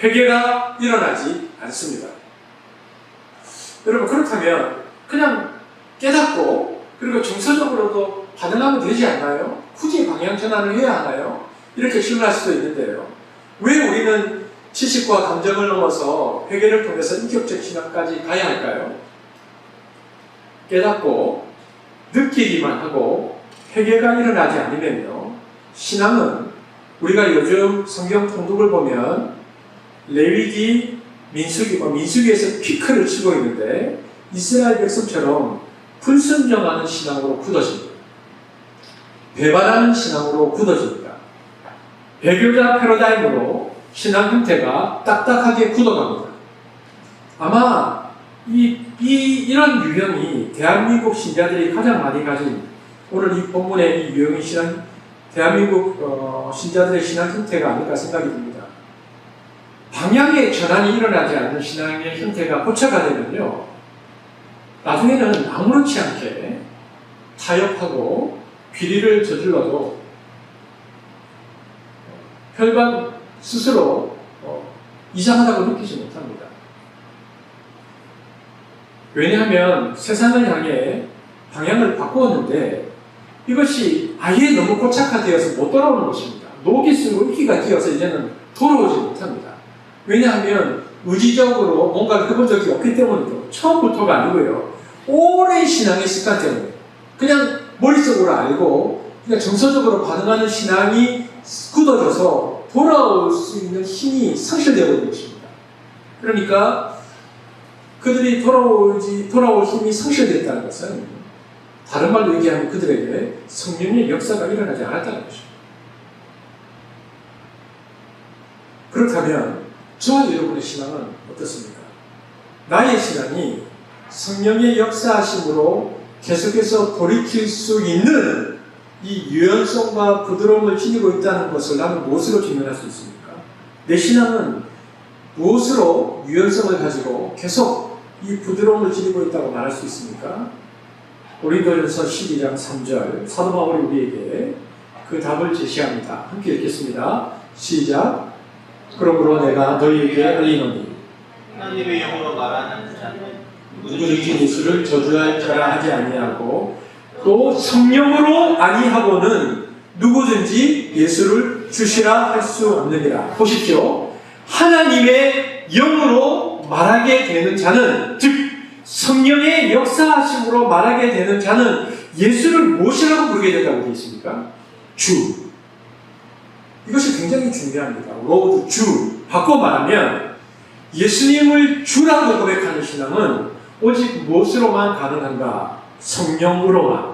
S2: 회개가 일어나지 않습니다. 여러분, 그렇다면 그냥 깨닫고 그리고 정서적으로도 반응하면 되지 않나요? 굳이 방향 전환을 해야 하나요? 이렇게 질문할 수도 있는데요. 왜 우리는 지식과 감정을 넘어서 회개를 통해서 인격적 신앙까지 가야 할까요? 깨닫고 느끼기만 하고 회개가 일어나지 않으면요, 신앙은 우리가 요즘 성경 통독을 보면 레위기, 민수기에서 피크를 치고 있는데 이스라엘 백성처럼 불순종하는 신앙으로 굳어집니다. 배반하는 신앙으로 굳어집니다. 배교자 패러다임으로 신앙 형태가 딱딱하게 굳어갑니다. 아마 이런 유형이 대한민국 신자들이 가장 많이 가진, 오늘 이 본문의 이 유형의 신앙, 대한민국 신자들의 신앙 형태가 아닐까 생각이 듭니다. 방향의 전환이 일어나지 않는 신앙의 형태가 고쳐가 되면요, 나중에는 아무렇지 않게 타협하고 비리를 저질러도 혈관 스스로 이상하다고 느끼지 못합니다. 왜냐하면 세상을 향해 방향을 바꾸었는데 이것이 아예 너무 고착화되어서 못 돌아오는 것입니다. 녹이 쓰고 이끼가 끼어서 이제는 돌아오지 못합니다. 왜냐하면 의지적으로 뭔가를 해본 적이 없기 때문이죠. 처음부터가 아니고요. 오랜 신앙의 습관 때문에 그냥 머릿속으로 알고 그냥 정서적으로 반응하는 신앙이 굳어져서 돌아올 수 있는 힘이 상실되어 버린 것입니다. 그러니까 그들이 돌아올 힘이 상실됐다는 것은 다른 말로 얘기하면 그들에게 성령의 역사가 일어나지 않았다는 것입니다. 그렇다면 저와 여러분의 신앙은 어떻습니까? 나의 신앙이 성령의 역사하심으로 계속해서 돌이킬 수 있는 이 유연성과 부드러움을 지니고 있다는 것을 나는 무엇으로 증명할 수 있습니까? 내 신앙은 무엇으로 유연성을 가지고 계속 이 부드러움을 지니고 있다고 말할 수 있습니까? 고린도전서 12장 3절 사도 바울이 우리에게 그 답을 제시합니다. 함께 읽겠습니다. 시작. 그러므로 내가 너희에게 알리노니
S3: 하나님의 영으로 말하는 자는
S2: 누구든지 예수를 저주할 자라 하지 아니하고 또 성령으로 아니하고는 누구든지 예수를 주시라 할 수 없느니라. 보십시오. 하나님의 영으로 말하게 되는 자는, 즉 성령의 역사하심으로 말하게 되는 자는 예수를 무엇이라고 부르게 된다고 되어 있습니까? 주. 이것이 굉장히 중요합니다. 로드, 주. 바꿔 말하면 예수님을 주라고 고백하는 신앙은 오직 무엇으로만 가능한가? 성령으로만.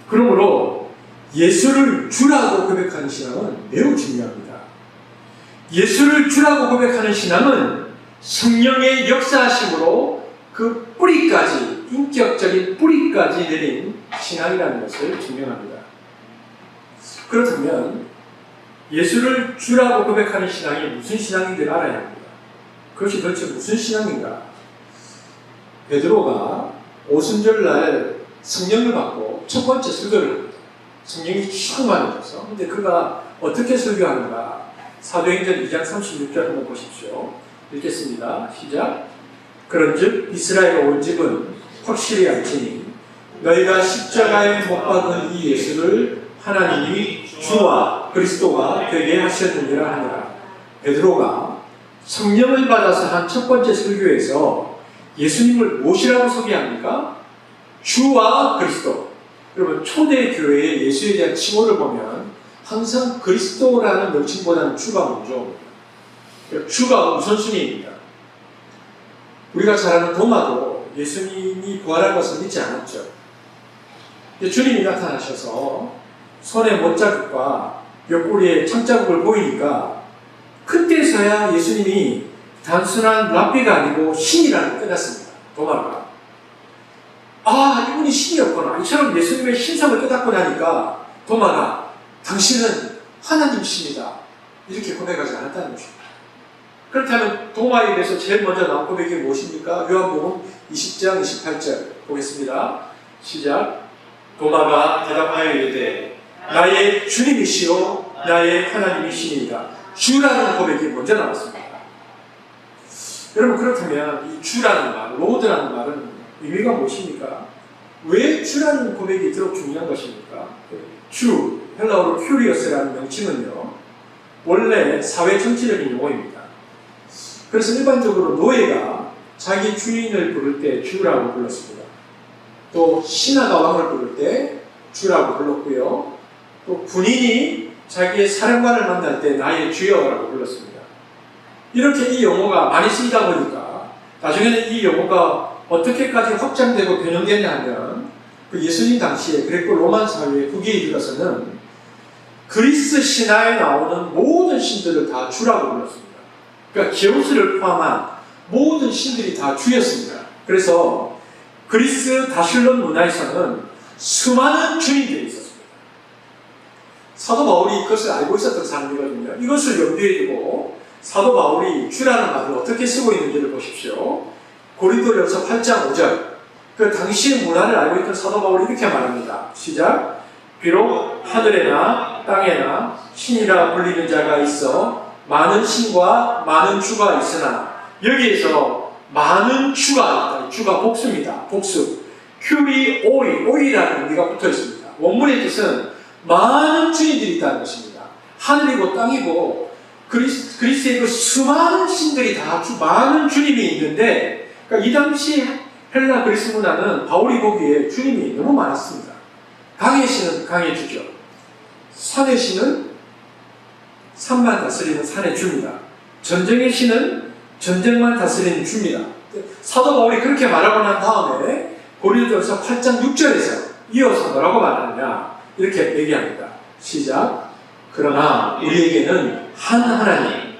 S2: 그러므로 예수를 주라고 고백하는 신앙은 매우 중요합니다. 예수를 주라고 고백하는 신앙은 성령의 역사하심으로 그 뿌리까지, 인격적인 뿌리까지 내린 신앙이라는 것을 증명합니다. 그렇다면 예수를 주라고 고백하는 신앙이 무슨 신앙인지를 알아야 합니다. 그것이 도대체 무슨 신앙인가? 베드로가 오순절날 성령을 받고 첫 번째 설교를 합니다. 성령이 충만해져서. 근데 그가 어떻게 설교하는가? 사도행전 2장 36절 한번 보십시오. 읽겠습니다. 시작. 그런즉 이스라엘 온 집은 확실히 알지니 너희가 십자가에 못 박은 이 예수를 하나님이 주와 그리스도가 되게 하셨느니라 하니라. 베드로가 성령을 받아서 한 첫 번째 설교에서 예수님을 무엇이라고 소개합니까? 주와 그리스도. 여러분 초대 교회의 예수에 대한 칭호를 보면 항상 그리스도라는 명칭보다는 주가 먼저 주가 우선순위입니다. 우리가 잘 아는 도마도 예수님이 부활한 것을 믿지 않았죠. 주님이 나타나셔서 손에 못자국과 옆구리에 창자국을 보이니까 그때서야 예수님이 단순한 랍비가 아니고 신이라는 걸 깨닫습니다. 도마가. 아, 이분이 신이었구나. 이처럼 예수님의 신성을 깨닫고 나니까 도마가 당신은 하나님 신이다. 이렇게 고백하지 않았다는 것입니다. 그렇다면 도마에 대해서 제일 먼저 나온 고백이 무엇입니까? 요한복음 20장 28절 보겠습니다. 시작. 도마가 대답하여 이르되 나의 주님이시요 나의 하나님이시니이다. 주라는 고백이 먼저 나왔습니다. 여러분 그렇다면 이 주라는 말, 로드라는 말은 의미가 무엇입니까? 왜 주라는 고백이 이토록 중요한 것입니까? 주, 헬라어로 큐리어스라는 명칭은요 원래 사회 정치적인 용어입니다. 그래서 일반적으로 노예가 자기 주인을 부를 때 주라고 불렀습니다. 또 신하가 왕을 부를 때 주라고 불렀고요. 또 군인이 자기의 사령관을 만날 때 나의 주여라고 불렀습니다. 이렇게 이 용어가 많이 쓰이다 보니까 나중에는 이 용어가 어떻게까지 확장되고 변형되냐 하면 그 예수님 당시에 그리고 로만 사회의 후기에 이르러서는 그리스 신화에 나오는 모든 신들을 다 주라고 불렀습니다. 그러니까 제우스를 포함한 모든 신들이 다 주였습니다. 그래서 그리스 다슐론 문화에서는 수많은 주인들이 있었습니다. 사도 바울이 그것을 알고 있었던 사람이거든요. 이것을 염두에 두고 사도 바울이 주라는 말을 어떻게 쓰고 있는지를 보십시오. 고린도전서 8장 5절. 그 당시의 문화를 알고 있던 사도 바울이 이렇게 말합니다. 시작. 비록 하늘에나 땅에나 신이라 불리는 자가 있어 많은 신과 많은 주가 있으나 여기에서 많은 주가 있다. 주가 복수입니다. 복수. 큐리 오이, 오이라는 의미가 붙어 있습니다. 원문의 뜻은 많은 주인들이 있다는 것입니다. 하늘이고 땅이고 그리스의 그 수많은 신들이 다 많은 주님이 있는데 그러니까 이 당시 헬라 그리스 문화는 바울이 보기에 주님이 너무 많았습니다. 강의 신은 강의 주죠. 산의 신은 산만 다스리는 산의 주입니다. 전쟁의 신은 전쟁만 다스리는 주입니다. 사도 바울이 그렇게 말하고 난 다음에 고린도전서 8장 6절에서 이어서 뭐라고 말하느냐 이렇게 얘기합니다. 시작. 그러나 우리에게는 한 하나님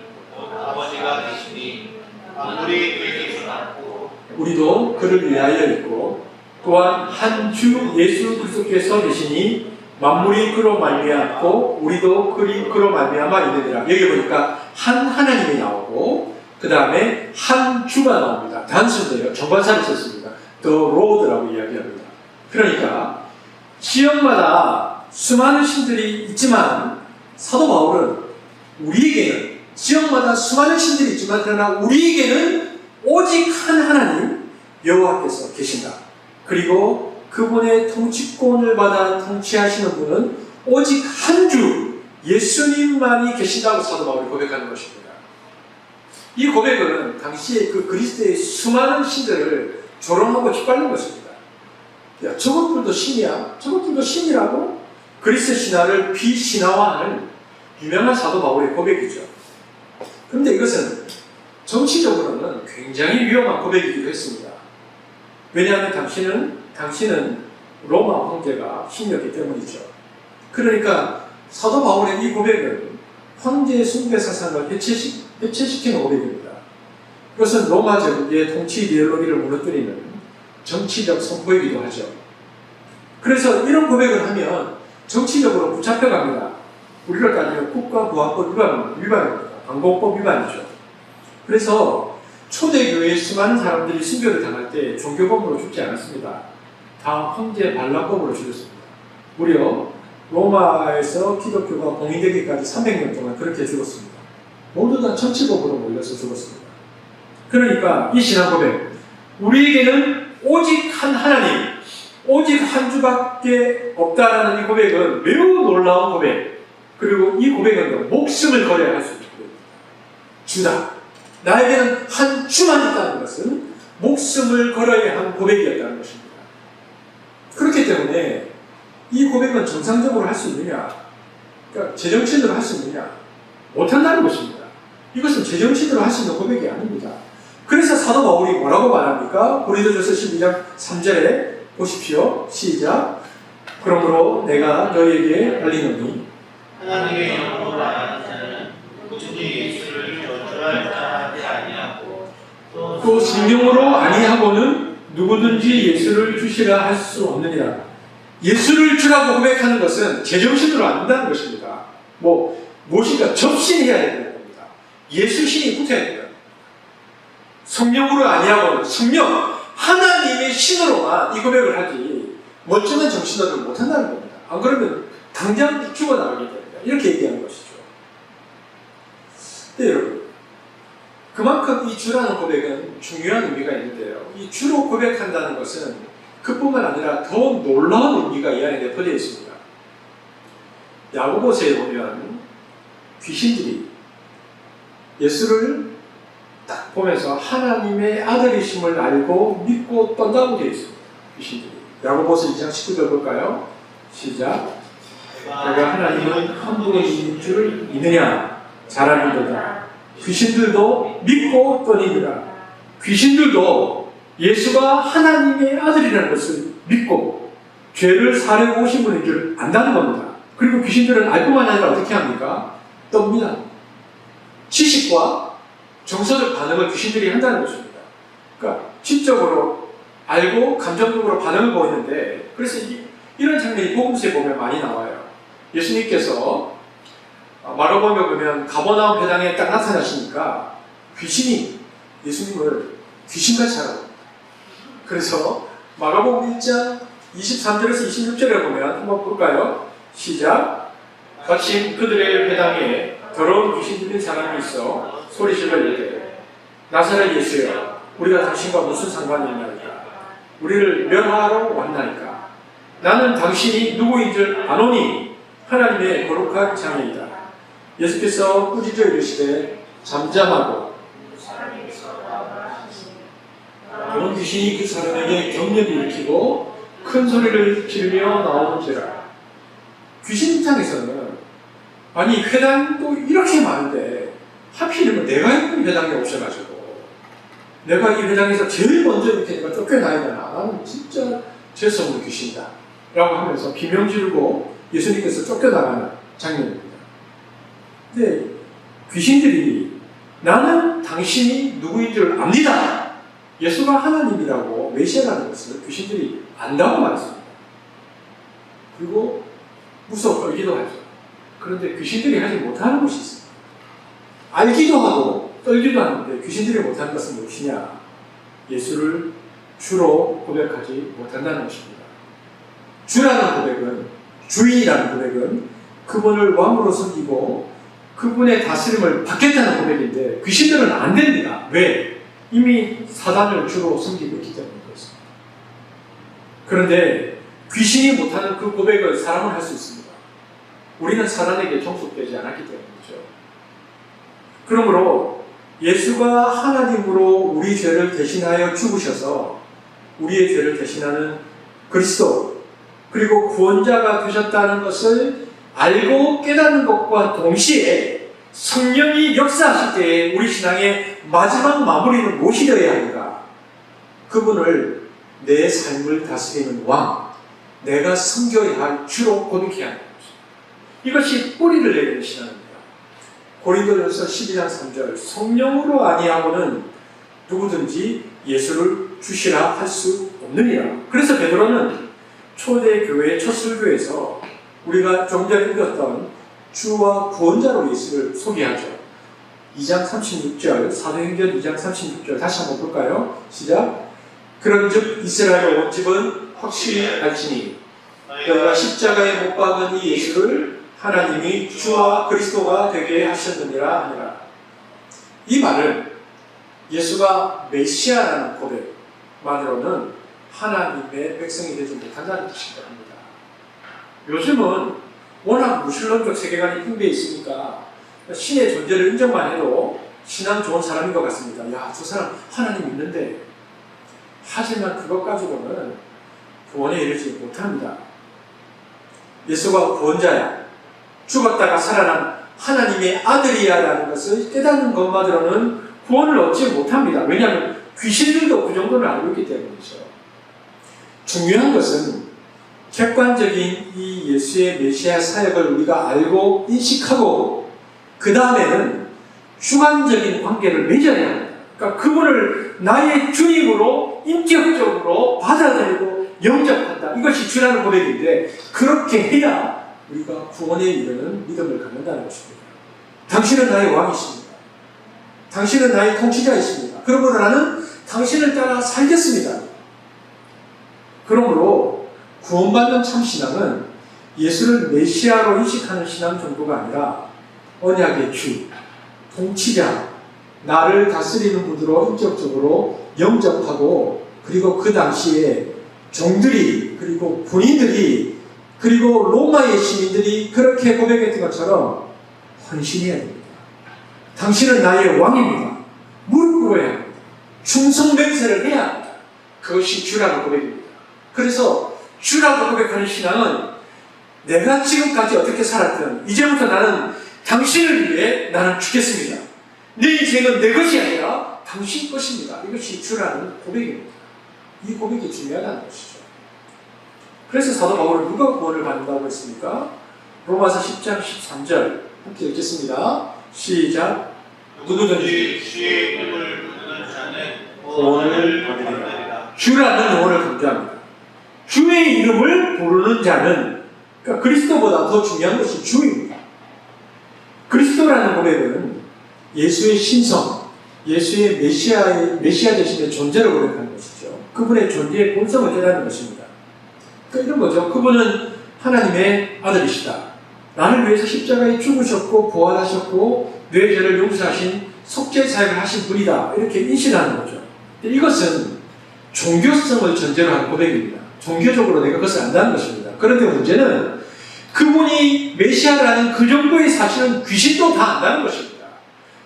S3: 아버지가 계시니 만물이 그에게서 났고
S2: 우리도 그를 위하여 있고 또한 한 주 예수 그리스도께서 계시니 만물이 그로 말미암고 우리도 그로 말미암아 있느니라. 여기 보니까 한 하나님이 나오고 그 다음에 한 주가 나옵니다. 단순해요. 정관사를 썼습니다. The Lord라고 이야기합니다. 그러니까 지역마다 수많은 신들이 있지만 사도 바울은 우리에게는 지역마다 수많은 신들이 있지만 그러나 우리에게는 오직 한 하나님 여호와께서 계신다. 그리고 그분의 통치권을 받아 통치하시는 분은 오직 한 주 예수님만이 계신다고 사도 바울이 고백하는 것입니다. 이 고백은 당시에 그 그리스도의 수많은 신들을 조롱하고 짓밟는 것입니다. 야, 저것들도 신이야? 저것들도 신이라고? 그리스 신화를 비신화화하는 유명한 사도 바울의 고백이죠. 그런데 이것은 정치적으로는 굉장히 위험한 고백이기도 했습니다. 왜냐하면 당신은 로마 황제가 신이었기 때문이죠. 그러니까 사도 바울의 이 고백은 황제의 숭배 사상을 해체시키는 고백입니다. 이것은 로마 제국의 통치 이데올로기를 무너뜨리는 정치적 선포이기도 하죠. 그래서 이런 고백을 하면 정치적으로 붙잡혀갑니다. 우리가 따지면 국가보안법 위반입니다. 방공법 위반이죠. 그래서 초대교회의 수많은 사람들이 순교를 당할 때 종교범으로 죽지 않았습니다. 다 황제 반란법으로 죽였습니다. 무려 로마에서 기독교가 봉인되기까지 300년 동안 그렇게 죽었습니다. 모두 다 정치법으로 몰려서 죽었습니다. 그러니까 이 신앙 고백, 우리에게는 오직 한 하나님, 오직 한 주밖에 없다라는 이 고백은 매우 놀라운 고백. 그리고 이 고백은 목숨을 걸어야 할 수 있는 고백입니다. 주다. 나에게는 한 주만 있다는 것은 목숨을 걸어야 한 고백이었다는 것입니다. 그렇기 때문에 이 고백은 정상적으로 할 수 있느냐, 그러니까 제정신으로 할 수 있느냐, 못한다는 것입니다. 이것은 제정신으로 할 수 있는 고백이 아닙니다. 그래서 사도 바울이 뭐라고 말합니까? 고린도전서 12장 3절에 보십시오. 시작. 그러므로 내가 너희에게 알리노니
S3: 하나님의 영으로 말하는 자는 누구든지 예수를 저주할 자하지 아니하고
S2: 또 성령으로 아니하고는 누구든지 예수를 주시라 할 수 없느니라. 예수를 주라고 고백하는 것은 제정신으로 안 된다는 것입니다. 무엇인가 접신해야 되는 겁니다. 예수신이 붙어야 됩니다. 성령으로 아니하고는 성령, 하나님의 신으로만 이 고백을 하지 멀쩡한 정신으로는 못한다는 겁니다. 안 그러면 당장 죽어나가게 됩니다. 이렇게 얘기하는 것이죠. 네, 여러분. 그만큼 이 주라는 고백은 중요한 의미가 있는데요. 이 주로 고백한다는 것은 그뿐만 아니라 더 놀라운 의미가 이 안에 내포되어 있습니다. 야고보서에 보면 귀신들이 예수를 딱 보면서 하나님의 아들이심을 알고 믿고 떤다고 되어 있습니다. 귀신들이. 야고보서 2장 19절 볼까요? 시작. 내가 하나님은 한 분인 줄을 믿느냐? 잘 알리도다. 귀신들도 믿고 떠니느라. 귀신들도 예수가 하나님의 아들이라는 것을 믿고 죄를 사려고 오신 분인 줄 안다는 겁니다. 그리고 귀신들은 알 뿐만 아니라 어떻게 합니까? 떱니다. 지식과 정서적 반응을 귀신들이 한다는 것입니다. 그러니까 지적으로 알고 감정적으로 반응을 보이는데, 그래서 이런 장면이 복음서에 보면 많이 나와요. 예수님께서 마가복음에 보면 가버나움 회당에 딱 나타나시니까 귀신이 예수님을 귀신같이 알아봅니다. 그래서 마가복음 1장 23절에서 26절에 보면 한번 볼까요? 시작. 마침 그들의 회당에 더러운 귀신 들린 사람이 있어 소리질러 이르되 나사렛 예수여, 우리가 당신과 무슨 상관이 있나이까? 우리를 멸하러 왔나이까? 나는 당신이 누구인 줄 아노니 하나님의 거룩한 자녀이다. 예수께서 꾸짖어 이르시되 잠잠하고, 그런 귀신이 그 사람에게 경련을 일으키고 큰 소리를 지르며 나오는지라. 귀신 입장에서는 아니 회당도 이렇게 많은데 하필이면 내가 있는 회당에 오셔가지고 내가 이 회당에서 제일 먼저 이렇게 내가 쫓겨나야 되나? 나는 진짜 죄성으로 귀신이다 라고 하면서 비명 지르고 예수님께서 쫓겨나가는 장면입니다. 근데 귀신들이 나는 당신이 누구인 줄 압니다. 예수가 하나님이라고 메시아라는 것을 귀신들이 안다고 말했습니다. 그리고 무서워 떨기도 하죠. 그런데 귀신들이 하지 못하는 것이 있습니다. 알기도 하고 떨기도 하는데 귀신들이 못하는 것은 무엇이냐? 예수를 주로 고백하지 못한다는 것입니다. 주라는 고백은, 주인이라는 고백은 그분을 왕으로 섬기고 그분의 다스림을 받겠다는 고백인데 귀신들은 안 됩니다. 왜? 이미 사단을 주로 섬기고 있기 때문인 것입니다. 그런데 귀신이 못하는 그 고백을 사람은 할 수 있습니다. 우리는 사단에게 종속되지 않았기 때문이죠. 그러므로 예수가 하나님으로 우리 죄를 대신하여 죽으셔서 우리의 죄를 대신하는 그리스도, 그리고 구원자가 되셨다는 것을 알고 깨닫는 것과 동시에 성령이 역사하실 때에 우리 신앙의 마지막 마무리는 무엇이 되어야 합니까? 그분을 내 삶을 다스리는 왕, 내가 섬겨야 할 주로 고백해야 하는 것입니다. 이것이 뿌리를 내리는 신앙입니다. 고린도전서 12장 3절, 성령으로 아니하고는 누구든지 예수를 주시라 할 수 없느니라. 그래서 베드로는 초대 교회의 첫 설교에서 우리가 좀 전에 읽었던 주와 구원자로 예수를 소개하죠. 2장 36절, 사도행전 2장 36절 다시 한번 볼까요? 시작. 그런즉 이스라엘 온 집은 확실히 알지니 너희가 십자가에 못 박은 이 예수를 하나님이 주와 그리스도가 되게 하셨느니라 하니라. 이 말은 예수가 메시아라는 고백만으로는 하나님의 백성이 되지 못한다는 뜻인 겁니다. 요즘은 워낙 무신론적 세계관이 풍부해 있으니까 신의 존재를 인정만 해도 신앙 좋은 사람인 것 같습니다. 야, 저 사람 하나님 믿는데. 하지만 그것 가지고는 구원에 이르지 못합니다. 예수가 구원자야, 죽었다가 살아난 하나님의 아들이야 라는 것을 깨닫는 것만으로는 구원을 얻지 못합니다. 왜냐하면 귀신들도 그 정도는 알고 있기 때문이죠. 중요한 것은 객관적인 이 예수의 메시아 사역을 우리가 알고 인식하고 그 다음에는 주관적인 관계를 맺어야 합니다. 그러니까 그분을 나의 주님으로 인격적으로 받아들이고 영접한다. 이것이 주라는 고백인데 그렇게 해야 우리가 구원에 이르는 믿음을 갖는다는 것입니다. 당신은 나의 왕이십니다. 당신은 나의 통치자이십니다. 그러므로 나는 당신을 따라 살겠습니다. 그러므로 구원받는 참신앙은 예수를 메시아로 인식하는 신앙 정도가 아니라 언약의 주, 통치자, 나를 다스리는 분으로 인격적으로 영접하고 그리고 그 당시에 종들이 그리고 군인들이 그리고 로마의 시민들이 그렇게 고백했던 것처럼 헌신해야 됩니다. 당신은 나의 왕입니다. 무릎 꿇어야 합니다. 충성 맹세를 해야 합니다. 그것이 주라는 고백입니다. 그래서 주라고 고백하는 신앙은 내가 지금까지 어떻게 살았든 이제부터 나는 당신을 위해 나는 죽겠습니다. 내 인생은 내 것이 아니라 당신 것입니다. 이것이 주라는 고백입니다. 이 고백이 중요하다는 것이죠. 그래서 사도 바울은 누가 구원을 받는다고 했습니까? 로마서 10장 13절 함께 읽겠습니다. 시작.
S3: 누구든지 주의 이름을 부르는 자는 구원을 받으리라.
S2: 주라는 영어를 강조합니다. 주의 이름을 부르는 자는, 그러니까 그리스도보다 더 중요한 것이 주입니다. 그리스도라는 고백은 예수의 신성, 예수의 메시아 되신의 존재를 고백하는 것이죠. 그분의 존재의 본성을 깨닫는 것입니다. 그러니까 이런 거죠. 그분은 하나님의 아들이시다. 나를 위해서 십자가에 죽으셨고 부활하셨고 내 죄를 용서하신 속죄 사역을 하신 분이다. 이렇게 인식하는 거죠. 이것은 종교성을 전제로 한 고백입니다. 종교적으로 내가 그것을 안다는 것입니다. 그런데 문제는 그분이 메시아라는 그 정도의 사실은 귀신도 다 안다는 것입니다.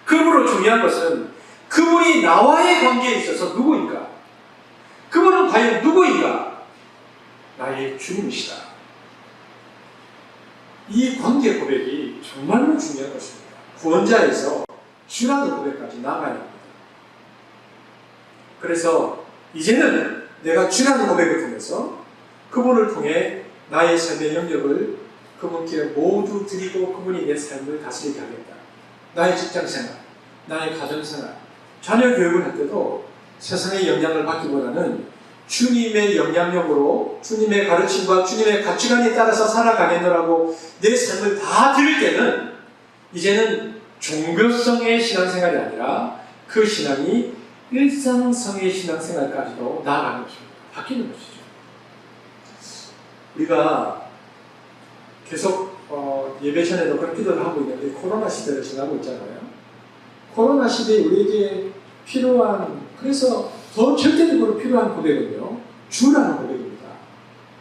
S2: 그러므로 중요한 것은 그분이 나와의 관계에 있어서 누구인가? 그분은 과연 누구인가? 나의 주님이시다. 이 관계 고백이 정말로 중요한 것입니다. 구원자에서 주라는 고백까지 나가야 합니다. 그래서 이제는 내가 주라는 고백을 통해서 그분을 통해 나의 삶의 영역을 그분께 모두 드리고 그분이 내 삶을 다스리게 하겠다. 나의 직장생활, 나의 가정생활, 자녀 교육을 할 때도 세상의 영향을 받기보다는 주님의 영향력으로 주님의 가르침과 주님의 가치관에 따라서 살아가겠노라고 내 삶을 다 드릴 때는 이제는 종교성의 신앙생활이 아니라 그 신앙이 일상성의 신앙생활까지도 나아가는 것입니다. 바뀌는 것이죠. 우리가 계속 예배 전에도 그런 기도를 하고 있는데 코로나 시대를 지나고 있잖아요. 코로나 시대에 우리에게 필요한, 그래서 더 절대적으로 필요한 고백은요, 주라는 고백입니다.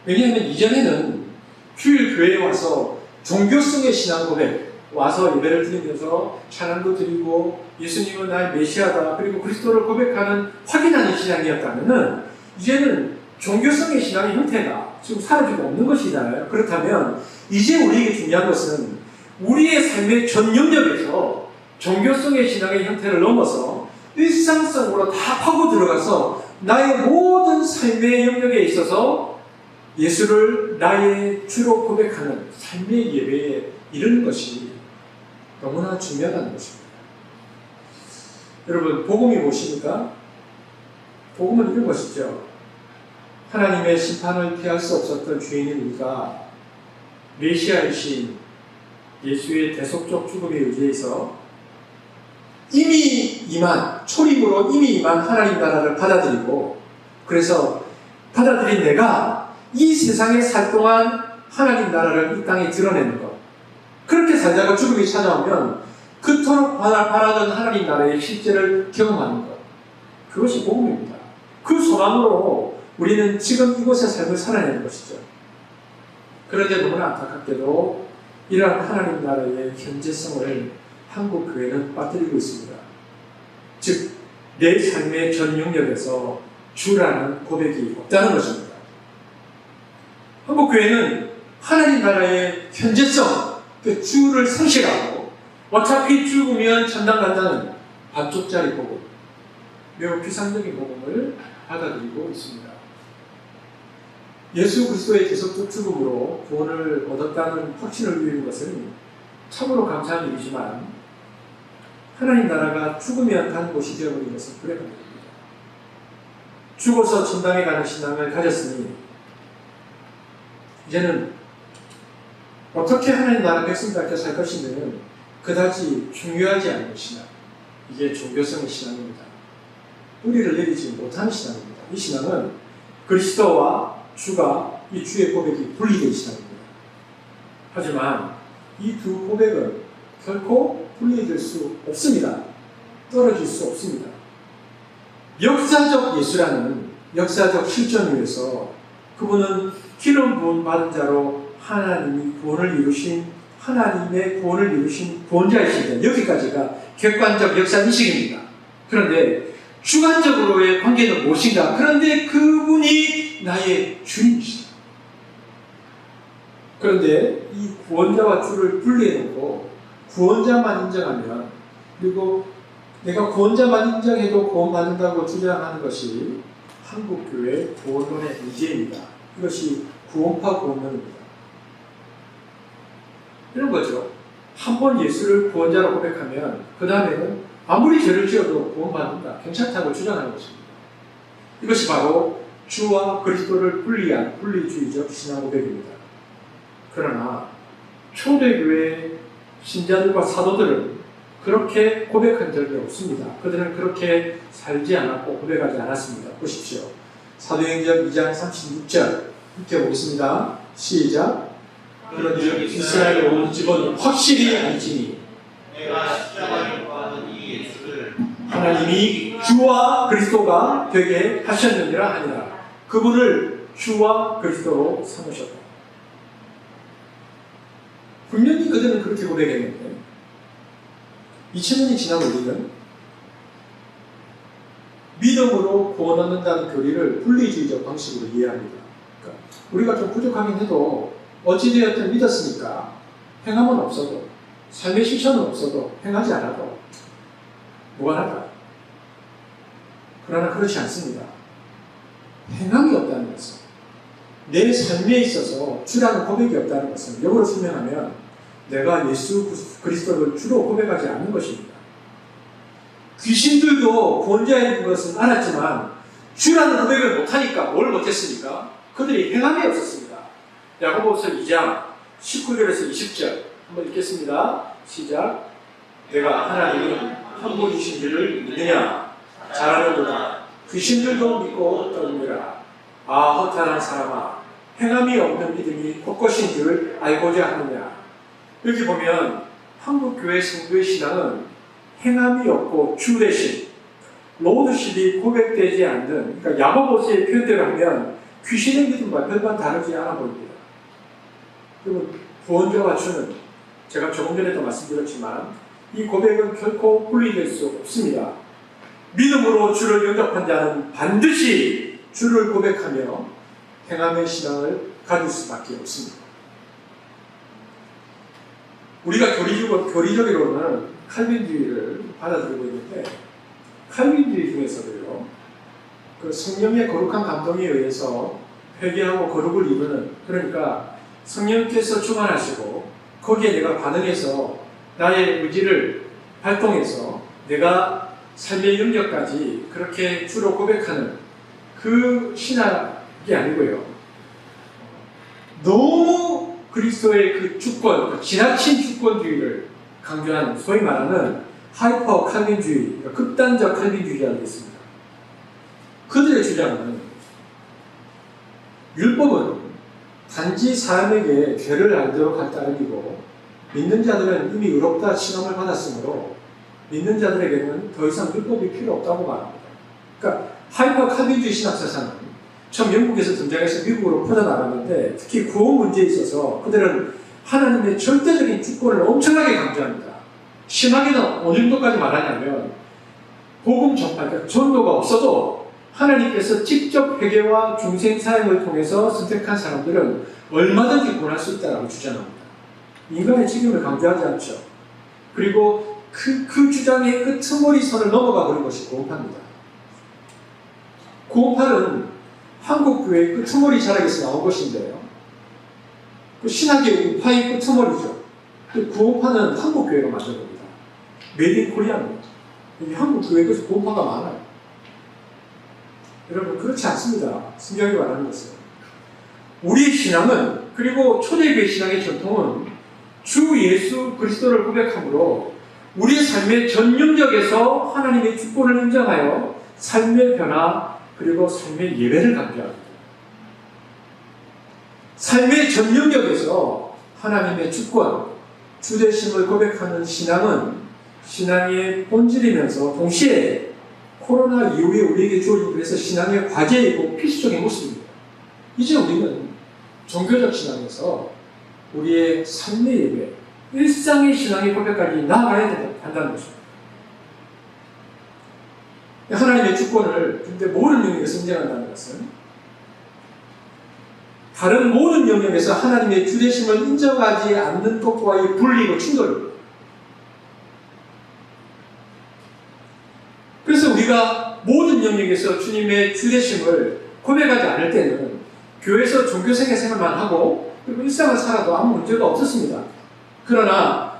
S2: 왜냐하면 이전에는 주일 교회에 와서 종교성의 신앙 고백, 와서 예배를 드리면서 찬양도 드리고 예수님은 나의 메시아다, 그리고 그리스도를 고백하는 확인하는 신앙이었다면은 이제는 종교성의 신앙의 형태가 지금 사라지고 없는 것이잖아요. 그렇다면 이제 우리에게 중요한 것은 우리의 삶의 전 영역에서 종교성의 신앙의 형태를 넘어서 일상성으로 다 파고 들어가서 나의 모든 삶의 영역에 있어서 예수를 나의 주로 고백하는 삶의 예배에 이르는 것이 너무나 중요하다는 것입니다. 여러분, 복음이 무엇입니까? 복음은 이런 것이죠. 하나님의 심판을 피할 수 없었던 죄인인 우리가 메시아이신 예수의 대속적 죽음에 의지해서 이미 임한, 초림으로 이미 임한 하나님 나라를 받아들이고, 그래서 받아들인 내가 이 세상에 살 동안 하나님 나라를 이 땅에 드러내는 것, 그렇게 살다가 죽음이 찾아오면 그토록 바라던 하나님 나라의 실제를 경험하는 것, 그것이 복음입니다. 그 소망으로 우리는 지금 이곳의 삶을 살아내는 것이죠. 그런데 너무나 안타깝게도 이러한 하나님 나라의 현재성을 한국 교회는 빠뜨리고 있습니다. 즉, 내 삶의 전 영역에서 주라는 고백이 없다는 것입니다. 한국 교회는 하나님 나라의 현재성, 그 주를 상실하고 어차피 죽으면 천당 간다는 반쪽짜리 복음, 매우 비상적인 복음을 받아들이고 있습니다. 예수 그리스도의 계속적 죽음으로 구원을 얻었다는 확신을 누리는 것은 참으로 감사한 일이지만 하나님 나라가 죽으면 가는 곳이 되어버린 것은 불행합니다. 죽어서 천당에 가는 신앙을 가졌으니 이제는 어떻게 하나님 나라 백성답게 살 것인지는 그다지 중요하지 않은 신앙, 이게 종교성의 신앙입니다. 뿌리를 내리지 못하는 신앙입니다. 이 신앙은 그리스도와 주가 이 주의 고백이 분리된 신앙입니다. 하지만 이 두 고백은 결코 분리될 수 없습니다. 떨어질 수 없습니다. 역사적 예수라는 역사적 실존 위에서 그분은 기름 부음 받은 자로 하나님이 구원을 이루신 하나님의 구원을 이루신 구원자이신데 여기까지가 객관적 역사 인식입니다. 그런데 주관적으로의 관계는 무엇인가? 그런데 그분이 나의 주님이시다. 그런데 이 구원자와 주를 분리해놓고 구원자만 인정하면, 그리고 내가 구원자만 인정해도 구원받는다고 주장하는 것이 한국교회 구원론의 문제입니다. 이것이 구원파 구원론입니다. 이런 거죠. 한 번 예수를 구원자로 고백하면 그 다음에는 아무리 죄를 지어도 구원받는다, 괜찮다고 주장하는 것입니다. 이것이 바로 주와 그리스도를 분리한 분리주의적 신앙 고백입니다. 그러나 초대교회 신자들과 사도들은 그렇게 고백한 적이 없습니다. 그들은 그렇게 살지 않았고 고백하지 않았습니다. 보십시오. 사도행전 2장 36절 밑에 보겠습니다. 시작. 그런즉 이스라엘 온 집은 확실히 알지니
S3: 내가 십자가를 받은 이 예수를
S2: 하나님이 주와 그리스도가 되게 하셨느니라 하니라. 그분을 주와 그리스도로 삼으셨다. 분명히 그들은 그렇게 고백했는데 2000년이 지난 우리는 믿음으로 구원 얻는다는 교리를 분리주의적 방식으로 이해합니다. 그러니까 우리가 좀 부족하긴 해도 어찌되었든 믿었으니까 행함은 없어도, 삶의 실천은 없어도, 행하지 않아도 무관하다. 그러나 그렇지 않습니다. 행함이 없다는 것은, 내 삶에 있어서 주라는 고백이 없다는 것은 역으로 설명하면 내가 예수 그리스도를 주로 고백하지 않는 것입니다. 귀신들도 구원자인 것은 알았지만 주라는 고백을 못하니까 뭘 못했습니까? 그들이 행함이 없었습니다. 야고보서 2장 19절에서 20절 한번 읽겠습니다. 시작. 내가 하나님이 한 분이신 줄을 믿느냐? 잘하는구나. 귀신들도 믿고 떠느니라. 아, 허탄한 사람아, 행함이 없는 믿음이 곧 것인 줄을 알고자 하느냐. 여기 보면 한국교회 성도의 신앙은 행함이 없고 주 대신 로드십이 고백되지 않는, 그러니까 야고보서의 표현대로 하면 귀신의 믿음과 별반 다르지 않아 보입니다. 그리고 구원자와 주는 제가 조금 전에도 말씀드렸지만 이 고백은 결코 분리될 수 없습니다. 믿음으로 주를 영접한 자는 반드시 주를 고백하며 행함의 신앙을 가질 수밖에 없습니다. 우리가 교리적으로는 칼빈주의를 받아들이고 있는데 칼빈주의 중에서도요, 그 성령의 거룩한 감동에 의해서 회개하고 거룩을 이루는, 그러니까 성령께서 충만하시고 거기에 내가 반응해서 나의 의지를 발동해서 내가 삶의 영역까지 그렇게 주로 고백하는 그 신학이 아니고요, 너무 그리스도의 그 주권, 그 지나친 주권주의를 강조하는 소위 말하는 하이퍼 칼빈주의, 그러니까 극단적 칼빈주의자가 있습니다. 그들의 주장은 율법은 단지 사람에게 죄를 알도록 할 따름이고 믿는 자들은 이미 의롭다 칭함을 받았으므로 믿는 자들에게는 더 이상 율법이 필요 없다고 말합니다. 그러니까 하이퍼 칼빈주의 신학사상은 처음 영국에서 등장해서 미국으로 퍼져나갔는데 특히 구원 문제에 있어서 그들은 하나님의 절대적인 주권을 엄청나게 강조합니다. 심하게는 어느 정도까지 말하냐면 복음 전파, 그러니까 전도가 없어도 하나님께서 직접 회개와 중생 사역을 통해서 선택한 사람들은 얼마든지 구원할 수 있다고 주장합니다. 인간의 책임을 강조하지 않죠. 그리고 그 주장의 끄트머리 선을 넘어가 버린 것이 구원파입니다. 구원파는 한국교회의 끄트머리 자락에서 나온 것인데요. 그 신학의 우파의 끄트머리죠. 구원파는 한국교회가 만든 겁니다. 메이드 인 코리아입니다. 한국교회에서 구원파가 많아요. 여러분 그렇지 않습니다. 성경이 말하는 것은. 우리의 신앙은, 그리고 초대교회 신앙의 전통은 주 예수 그리스도를 고백함으로 우리의 삶의 전 영역에서 하나님의 주권을 인정하여 삶의 변화 그리고 삶의 예배를 강조합니다. 삶의 전 영역에서 하나님의 주권, 주되심을 고백하는 신앙은 신앙의 본질이면서 동시에 코로나 이후에 우리에게 주어진 그래서 신앙의 과제이고 필수적인 모습입니다. 이제 우리는 종교적 신앙에서 우리의 삶의 예배, 일상의 신앙의 고백까지 나아가야 한다는 것입니다. 하나님의 주권을 근데 모든 영역에서 인정한다는 것은 다른 모든 영역에서 하나님의 주되심을 인정하지 않는 것과의 분리고 충돌입니다. 그래서 우리가 모든 영역에서 주님의 주되심을 고백하지 않을 때는 교회에서 종교생활 생활만 하고 그리고 일상을 살아도 아무 문제가 없었습니다. 그러나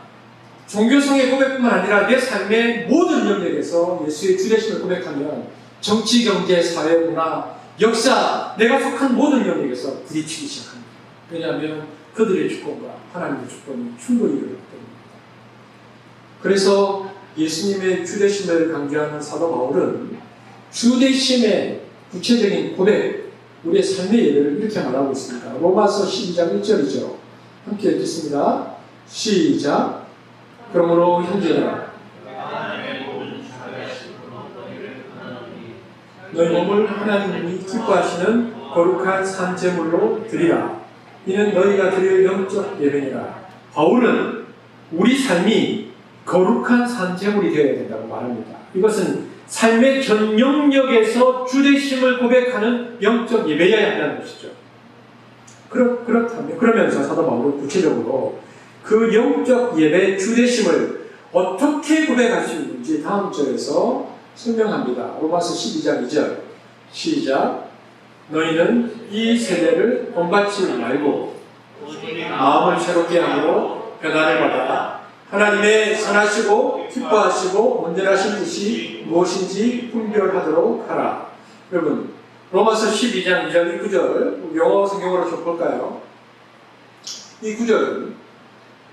S2: 종교성의 고백뿐만 아니라 내 삶의 모든 영역에서 예수의 주되심을 고백하면 정치, 경제, 사회, 문화, 역사, 내가 속한 모든 영역에서 부딪히기 시작합니다. 왜냐하면 그들의 주권과 하나님의 주권이 충돌이 일어나기 때문입니다. 그래서 예수님의 주되심을 강조하는 사도 바울은 주되심의 구체적인 고백, 우리의 삶의 예배를 이렇게 말하고 있습니다. 로마서 12장 1절이죠. 함께 읽겠습니다. 시작. 그러므로 형제들아 너희 몸을 하나님이 기뻐하시는 거룩한 산 제물로 드리라. 이는 너희가 드릴 영적 예배니라. 바울은 우리 삶이 거룩한 산 제물이 되어야 된다고 말합니다. 이것은 삶의 전 영역에서 주되심을 고백하는 영적 예배여야 한다는 것이죠. 그러면서 사도 바울은 구체적으로 그 영적 예배 주되심을 어떻게 고백할 수 있는지 다음 절에서 설명합니다. 로마서 12장 2절 시작. 너희는 이 세대를 본받지 말고 마음을 새롭게 함으로 변화를 받아 하나님의 선하시고 기뻐하시고 온전하신 뜻이 무엇인지 분별하도록 하라. 여러분 로마서 12장 2절 이 구절 영어 성경으로 좀 볼까요? 이 구절은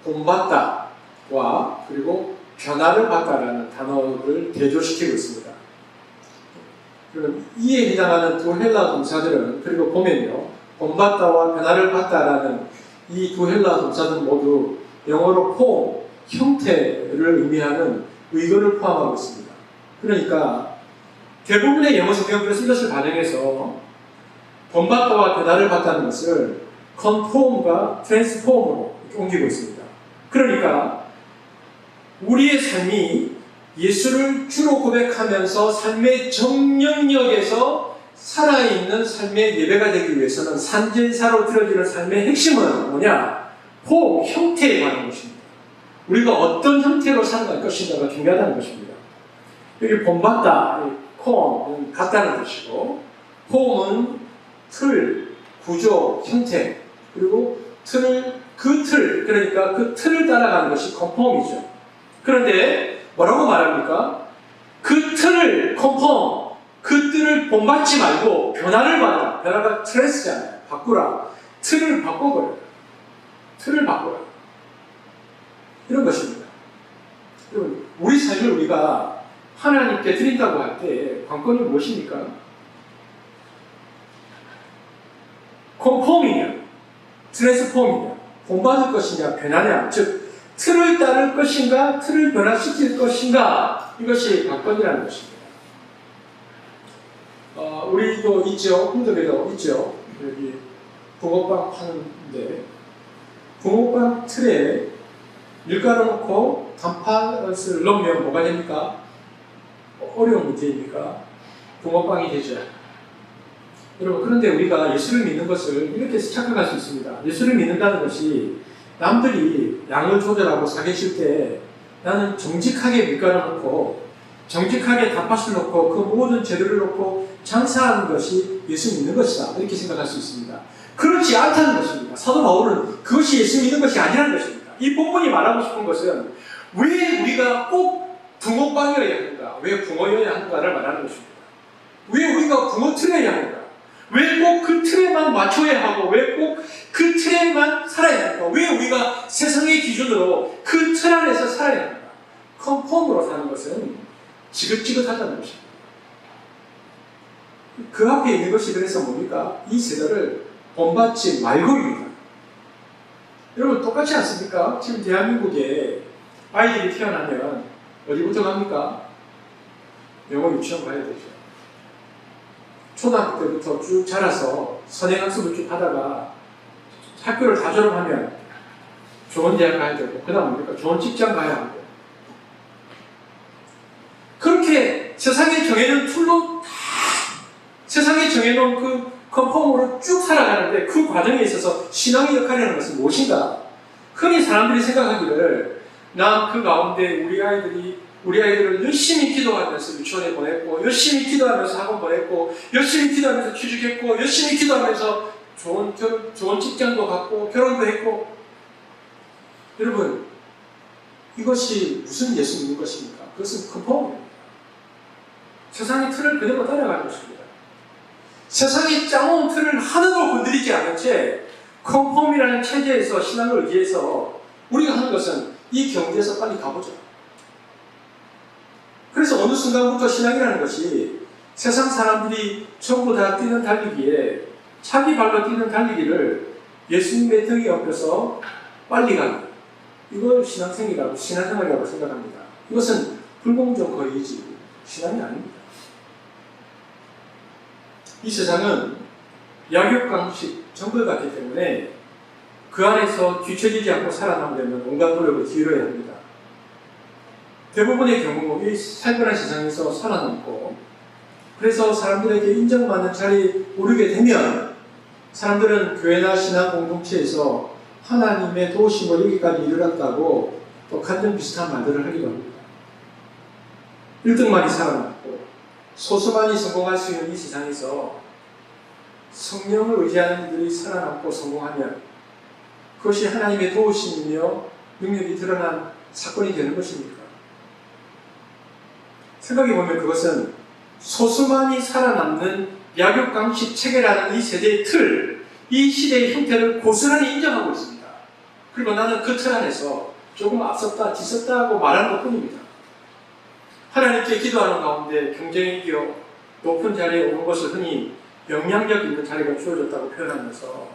S2: 본받다와 그리고 변화를 받다라는 단어를 대조시키고 있습니다. 그럼 이에 해당하는 두 헬라 동사들은 그리고 보면요, 본받다와 변화를 받다라는 이 두 헬라 동사들은 모두 영어로 폼, 형태를 의미하는 의거를 포함하고 있습니다. 그러니까 대부분의 영어 성경들은 이것을 반영해서 본받다와 변화를 받다는 것을 컨폼과 트랜스폼으로 옮기고 있습니다. 그러니까 우리의 삶이 예수를 주로 고백하면서 삶의 정영역에서 살아있는 삶의 예배가 되기 위해서는 산제사로 드려지는 삶의 핵심은 뭐냐? 폼, 형태에 관한 것입니다. 우리가 어떤 형태로 살아갈 것인가가 중요하다는 것입니다. 여기 본받다, 콤은 같다는 뜻이고, 폼은 틀, 구조, 형태, 그리고 그러니까 그 틀을 따라가는 것이 컨폼이죠. 그런데 뭐라고 말합니까? 그 틀을 컨폼, 그 틀을 본받지 말고 변화를 받아. 변화가 트랜스잖아요. 바꾸라. 틀을 바꿔버려요. 틀을 바꿔요. 이런 것입니다. 여러분, 우리 삶을 우리가 하나님께 드린다고 할 때 관건이 무엇입니까? 컨폼이냐, 트랜스폼이냐, 본받을 것이냐, 변하냐, 즉 틀을 따를 것인가, 틀을 변화시킬 것인가, 이것이 관건이라는 것입니다. 우리도 있죠. 홍덕에도 있죠. 여기 붕어빵 파는데 붕어빵 틀에 밀가루 넣고 단팥을 넣으면 뭐가 됩니까? 어려운 문제입니까? 붕어빵이 되죠. 여러분, 그런데 우리가 예수를 믿는 것을 이렇게 착각할 수 있습니다. 예수를 믿는다는 것이 남들이 양을 조절하고 사계실 때 나는 정직하게 밀가루 넣고 정직하게 단팥을 넣고 그 모든 재료를 넣고 장사하는 것이 예수 믿는 것이다. 이렇게 생각할 수 있습니다. 그렇지 않다는 것입니다. 사도 바울은 그것이 예수 믿는 것이 아니라는 것입니다. 이 본문이 말하고 싶은 것은 왜 우리가 꼭 붕어빵이어야 하는가, 왜 붕어여야 하는가를 말하는 것입니다. 왜 우리가 붕어 틀어야 하는가, 왜 꼭 그 틀에만 맞춰야 하고 왜 꼭 그 틀에만 살아야 하는가, 왜 우리가 세상의 기준으로 그 틀 안에서 살아야 하는가. 컨폼으로 사는 것은 지긋지긋하다는 것입니다. 그 앞에 있는 것이 그래서 뭡니까? 이 세대를 본받지 말고입니다. 여러분, 똑같지 않습니까? 지금 대한민국에 아이들이 태어나면 어디부터 갑니까? 영어 유치원 가야 되죠. 초등학교 때부터 쭉 자라서 선행학습을 쭉 하다가 학교를 다 졸업하면 좋은 대학 가야 되고, 그 다음 뭡니까? 좋은 직장 가야 하고. 그렇게 세상에 정해놓은 툴로 다 세상에 정해놓은 그 컨폼으로 쭉 살아가는데 그 과정에 있어서 신앙의 역할이라는 것은 무엇인가? 흔히 사람들이 생각하기를 나 그 가운데 우리 아이들을 열심히 기도하면서 유치원에 보냈고, 열심히 기도하면서 학원 보냈고, 열심히 기도하면서 취직했고, 열심히 기도하면서 좋은 직장도 갖고 결혼도 했고. 여러분, 이것이 무슨 예수 믿는 것입니까? 그것은 컨폼입니다. 세상의 틀을 그대로 따라가는 것입니다. 세상이 짜놓은 틀을 하나도 건드리지 않은 채 컨폼이라는 체제에서 신앙을 의지해서 우리가 하는 것은 이 경지에서 빨리 가보자. 그래서 어느 순간부터 신앙이라는 것이 세상 사람들이 전부 다 뛰는 달리기에 자기 발로 뛰는 달리기를 예수님의 등에 엎여서 빨리 가는, 이걸 신앙생활이라고 생각합니다. 이것은 불공정 거리이지 신앙이 아닙니다. 이 세상은 약육강식 정글 같기 때문에 그 안에서 뒤처지지 않고 살아남으려면 온갖 노력을 기울여야 합니다. 대부분의 경우 이 살벌한 세상에서 살아남고, 그래서 사람들에게 인정받는 자리에 오르게 되면 사람들은 교회나 신앙 공동체에서 하나님의 도우심을 여기까지 이르렀다고 또 간증 비슷한 말들을 하기도 합니다. 1등만이 살아남고 소수만이 성공할 수 있는 이 세상에서 성령을 의지하는 이들이 살아남고 성공하면 그것이 하나님의 도우심이며 능력이 드러난 사건이 되는 것입니까? 생각해보면 그것은 소수만이 살아남는 약육강식 체계라는 이 세대의 틀, 이 시대의 형태를 고스란히 인정하고 있습니다. 그리고 나는 그 틀 안에서 조금 앞섰다, 뒤섰다 하고 말하는 것 뿐입니다. 하나님께 기도하는 가운데 경쟁이 이겨 높은 자리에 오는 것을 흔히 영향력 있는 자리가 주어졌다고 표현하면서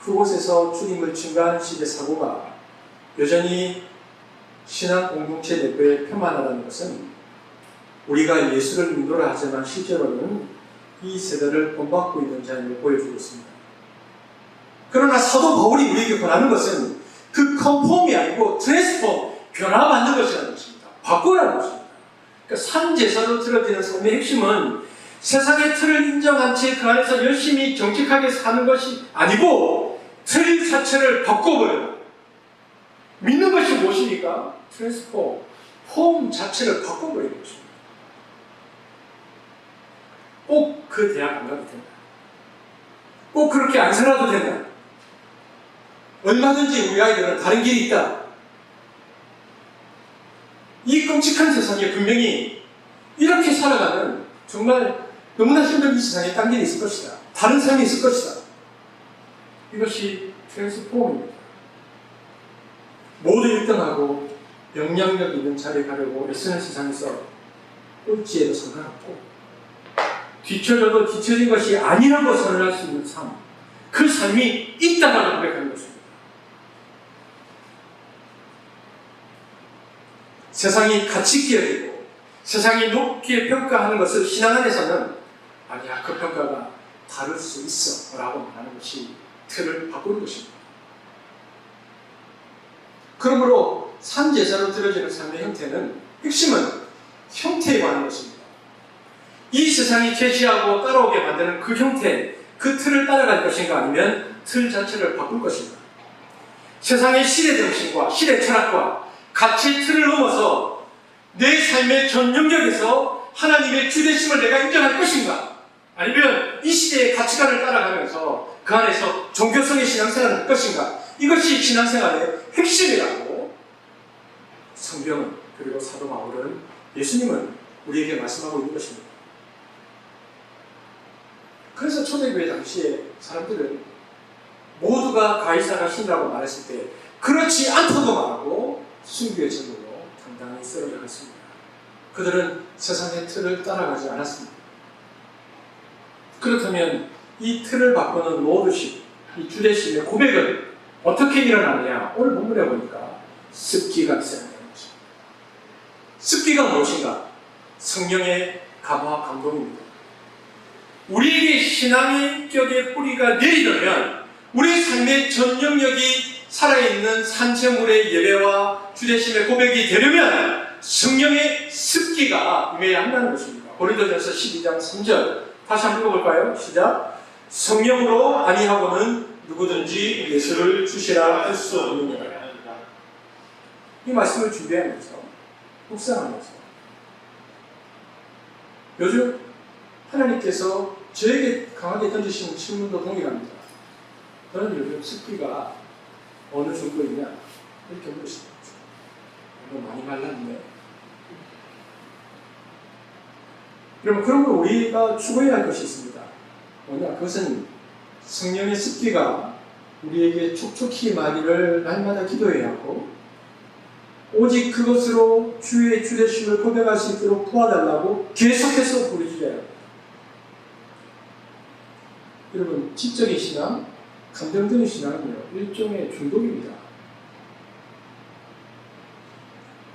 S2: 그곳에서 주님을 증거하는 식의 사고가 여전히 신앙 공동체 내부에 표만하다는 것은 우리가 예수를 믿노라 하지만 실제로는 이 세대를 본받고 있는 자임을 보여주고 있습니다. 그러나 사도 바울이 우리에게 권하는 것은 그 컨폼이 아니고 트랜스폼, 변화받는 것이라는 것입니다. 바꾸라는 것입니다. 그러니까 산제사로 틀어지는 삶의 핵심은 세상의 틀을 인정한 채 그 안에서 열심히 정직하게 사는 것이 아니고 틀 자체를 바꿔버려요. 믿는 것이 무엇입니까? 트랜스폼, 폼 자체를 바꿔버리는 것입니다. 꼭 그 대학 안 가도 된다. 꼭 그렇게 안 살아도 된다. 얼마든지 우리 아이들은 다른 길이 있다. 이 끔찍한 세상에 분명히 이렇게 살아가는 정말 너무나 힘든 이 세상에 딴 길이 있을 것이다. 다른 삶이 있을 것이다. 이것이 트랜스폼입니다. 모두 1등하고 영향력 있는 자리에 가려고 애쓰는 세상에서 꼴찌에도 상관없고 뒤처져도 뒤처진 것이 아니라고 선언할 수 있는 삶, 그 삶이 있다라고 고백하는 것입니다. 세상이 가치 끼어지고 세상이 높게 평가하는 것을 신앙 안에서는 아니야, 그 평가가 다를 수 있어 라고 말하는 것이 틀을 바꾸는 것입니다. 그러므로 산제사로 드려지는 삶의 형태는 핵심은 형태에 관한 것입니다. 이 세상이 제시하고 따라오게 만드는 그 형태, 그 틀을 따라갈 것인가 아니면 틀 자체를 바꿀 것인가. 세상의 시대 정신과 시대 철학과 가치의 틀을 넘어서 내 삶의 전 영역에서 하나님의 주되심을 내가 인정할 것인가, 아니면 이 시대의 가치관을 따라가면서 그 안에서 종교성의 신앙생활을 할 것인가. 이것이 신앙생활의 핵심이라고 성경은, 그리고 사도 바울은, 예수님은 우리에게 말씀하고 있는 것입니다. 그래서 초대교회 당시에 사람들은 모두가 가이사가 신이라고 말했을 때 그렇지 않다고 말하고 순교의 전으로 당당히 쓰러져갔습니다. 그들은 세상의 틀을 따라가지 않았습니다. 그렇다면 이 틀을 바꾸는 로드십, 이 주대심의 고백은 어떻게 일어나느냐? 오늘 본문에 보니까 습기가 있어야 하는 것입니다. 습기가 무엇인가? 성령의 감화 감동입니다. 우리에게 신앙의 격의 뿌리가 내리려면 우리 삶의 전 영역이 살아있는 산채물의 예배와 주대심의 고백이 되려면 성령의 습기가 임해야 한다는 것입니다. 고린도전서 12장 3절 다시 한번 읽어볼까요? 시작. 성령으로 아니하고는 누구든지 예수를 주시라 할 수 없느니라. 이 말씀을 준비하면서 묵상하면서 요즘 하나님께서 저에게 강하게 던지시는 질문도 동일합니다. 너는 요즘 습기가 어느 정도 있냐? 이렇게 물으시죠. 너무 많이 말랐네. 여러분, 그런 걸 우리가 추구해야 할 것이 있습니다. 뭐냐? 그것은 성령의 습기가 우리에게 촉촉히 마기를 날마다 기도해야 하고, 오직 그것으로 주의 주되심을 고백할 수 있도록 도와달라고 계속해서 부르짖어야 합니다. 여러분, 지적인 신앙, 감정적인 신앙은요, 일종의 중독입니다.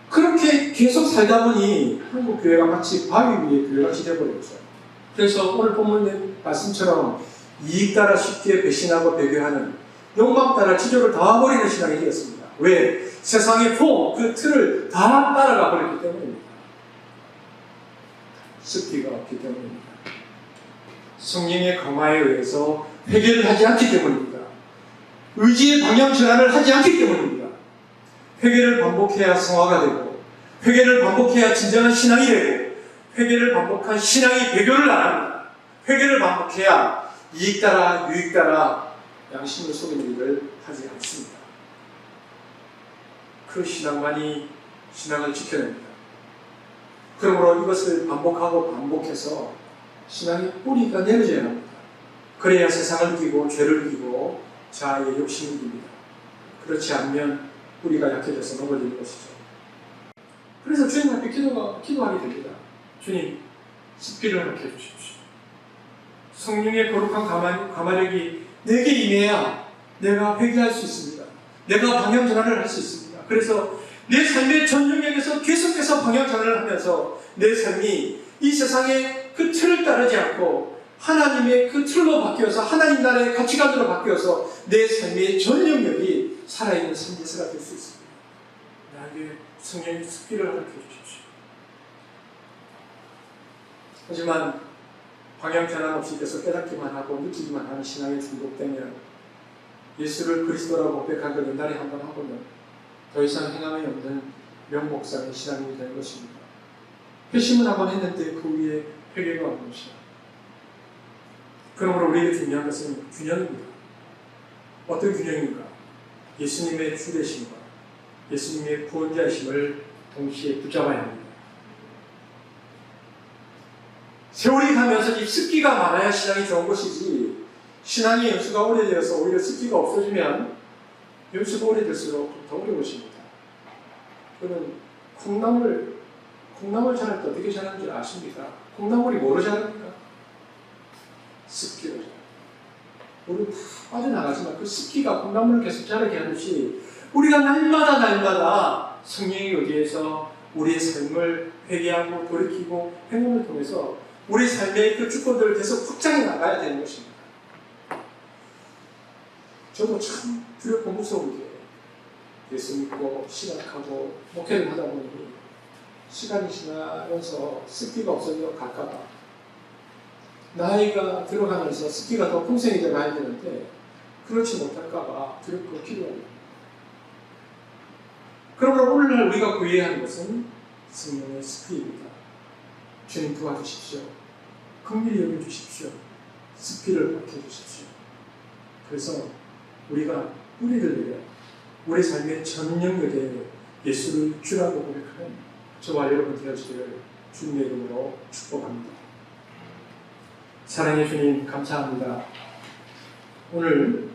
S2: 그렇게 계속 살다 보니 한국 교회가 마치 바위 위에 교회같이 되어버렸죠. 그래서 오늘 본문 말씀처럼 이익 따라 쉽게 배신하고 배교하는, 욕망 따라 지조를 다 버리는 신앙이 되었습니다. 왜? 세상의 폼, 그 틀을 다 따라가 버렸기 때문입니다. 습기가 없기 때문입니다. 성령의 강화에 의해서 회개를 하지 않기 때문입니다. 의지의 방향 전환을 하지 않기 때문입니다. 회개를 반복해야 성화가 되고, 회개를 반복해야 진정한 신앙이 되고, 회개를 반복한 신앙이 배교를 안 합니다. 회개를 반복해야 이익 따라 유익 따라 양심을 속이는 일을 하지 않습니다. 그 신앙만이 신앙을 지켜냅니다. 그러므로 이것을 반복하고 반복해서 신앙의 뿌리가 내려져야 합니다. 그래야 세상을 이기고 죄를 이기고 자아의 욕심을 이깁니다. 그렇지 않으면 뿌리가 약해져서 넘어지는 것이죠. 그래서 주님 앞에 기도하게 됩니다. 주님, 습기를 허락해 주십시오. 성령의 거룩한 감화력이 내게 임해야 내가 회개할 수 있습니다. 내가 방향 전환을 할 수 있습니다. 그래서 내 삶의 전 영역에서 계속해서 방향 전환을 하면서 내 삶이 이 세상의 그 틀을 따르지 않고 하나님의 그 틀로 바뀌어서 하나님 나라의 가치관으로 바뀌어서 내 삶의 전 영역이 살아있는 선지서가 될 수 있습니다. 나에게 성령의 습기를 허락해 주십시오. 하지만 방향 전환 없이 계속 깨닫기만 하고 느끼기만 하는 신앙에 중독되면 예수를 그리스도라고 고백한 걸 옛날에 한번 하고는 더 이상 행함이 없는 명목상의 신앙이 되는 것입니다. 회심은 한번 했는데 그 위에 회개가 없는 신앙. 그러므로 우리에게 중요한 것은 균형입니다. 어떤 균형입니까? 예수님의 주되심과 예수님의 구원자이심을 동시에 붙잡아야 합니다. 세월이 가면서 이 습기가 많아야 신앙이 좋은 것이지, 신앙의 연수가 오래되어서 오히려 습기가 없어지면 연수가 오래될수록 더 어려워집니다. 저는 콩나물 자랄 때 어떻게 자라는지 아십니까? 콩나물이 뭐로 자랍니까? 습기로 자랍니다. 우리는 다 빠져나가지만 그 습기가 콩나물을 계속 자라게 하듯이 우리가 날마다 성령에 의해서 우리의 삶을 회개하고 돌이키고 행동을 통해서 우리 삶의 그 축복들을 계속 확장해 나가야 되는 것입니다. 저도 참 두렵고 무서운 게 예수 믿고 신학하고 목회를 하다 보니 시간이 지나면서 습기가 없어져 갈까봐, 나이가 들어가면서 습기가 더 풍성히 돼가야 되는데 그렇지 못할까봐 두렵고 기도합니다. 그러므로 오늘날 우리가 구해야 하는 것은 성령의 습기입니다. 주님 도와주십시오. 긍휼히 여겨주십시오. 습기를 밝혀주십시오. 그래서 우리가 뿌리를 내려 우리 삶의 전 영역에 예수를 주라고 고백하는 저와 여러분 되어지기를 주님의 이름으로 축복합니다. 사랑의 주님 감사합니다. 오늘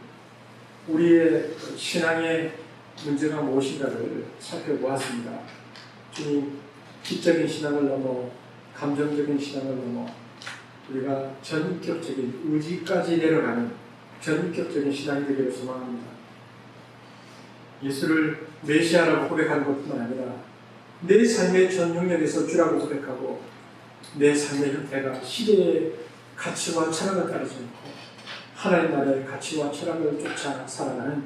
S2: 우리의 신앙의 문제가 무엇인가를 살펴보았습니다. 주님, 지적인 신앙을 넘어 감정적인 신앙을 넘어 우리가 전격적인 의지까지 내려가는 전격적인 신앙이 되기를 소망합니다. 예수를 메시아라고 고백하는 것뿐만 아니라 내 삶의 전 영역에서 주라고 고백하고 내 삶의 형태가 시대의 가치와 철학을 따르지 않고 하나님 나라의 가치와 철학을 쫓아 살아가는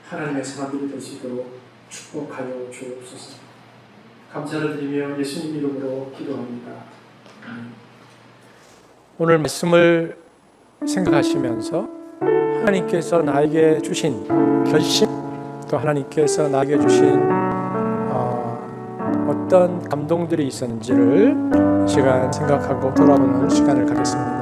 S2: 하나님의 사람들이 될 수 있도록 축복하여 주옵소서. 감사를 드리며 예수님 이름으로 기도합니다. 오늘 말씀을 생각하시면서 하나님께서 나에게 주신 결심, 또 하나님께서 나에게 주신 어떤 감동들이 있었는지를 이 시간 생각하고 돌아보는 시간을 갖겠습니다.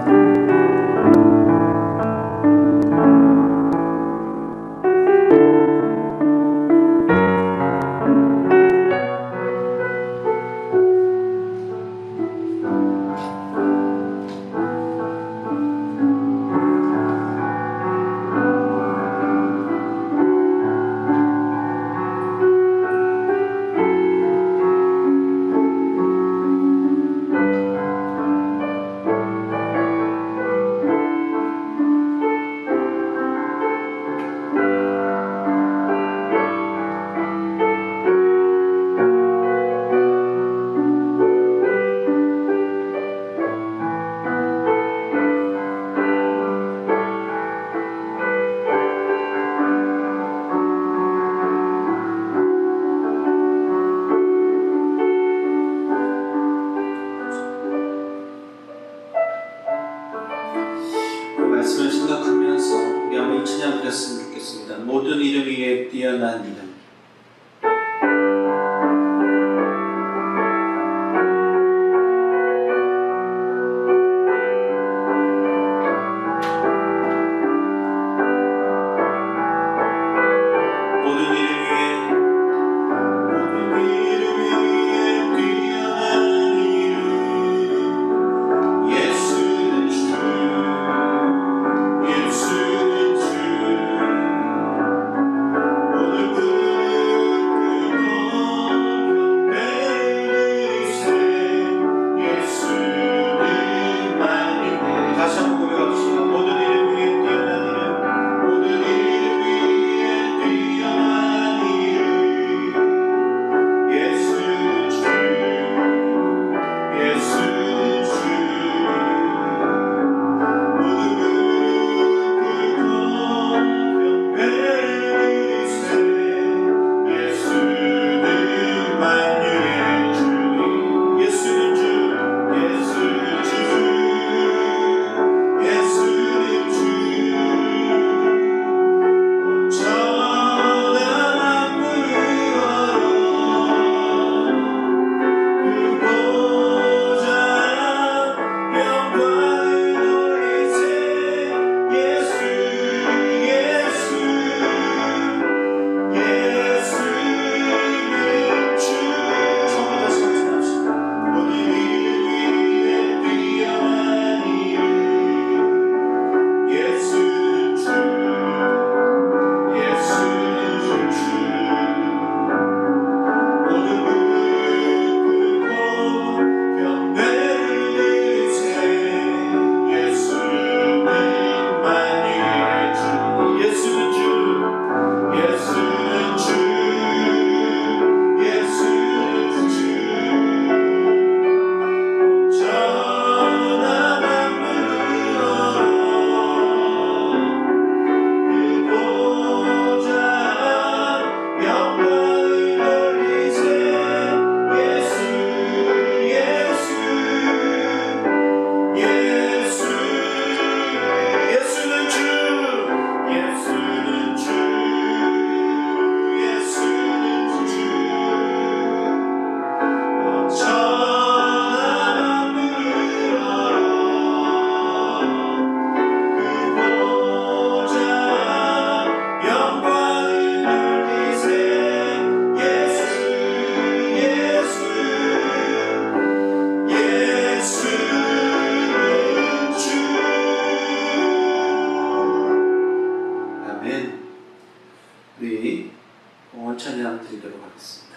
S1: 하겠습니다.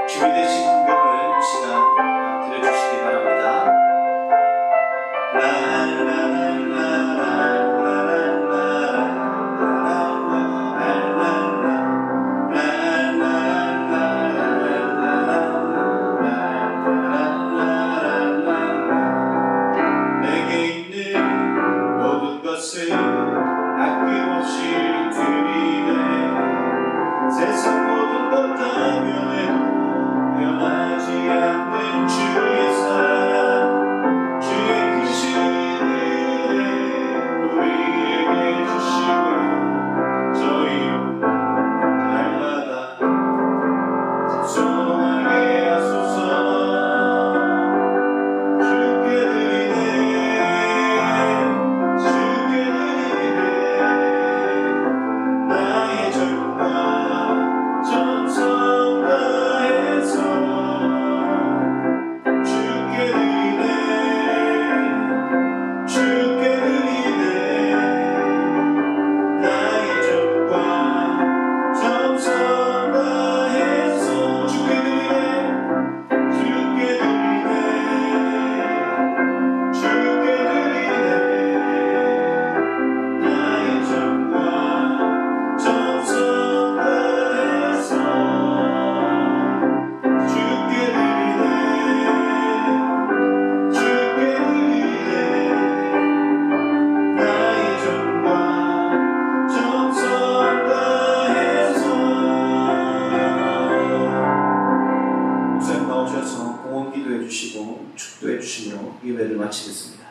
S1: 준비되신 음악을 이 시간 들려주시기 바랍니다.
S3: 내게 있는 모든 것을 아낌없이 드리네. 세상 모든 것 다 변해도 변하지 않는 주의 사랑, 주의 크신 은혜 우리에게 주시고 저희로 날마다 순종하게 하소서. 주께 드리네, 주께 드리네, 나의 전과 정성 다해서. 주께 드리네, 주께 드리네, 나의 전과 정성 다해서. 주께 드리네, 주께 드리네, 주께 드리네, 나의 정과 정성 다해서. 주께 드리네, 주께 드리네, 나의 정과 정성 다해서.
S1: 목사님 나오셔서 공헌 기도해 주시고 축도해 주시며 예배를 마치겠습니다.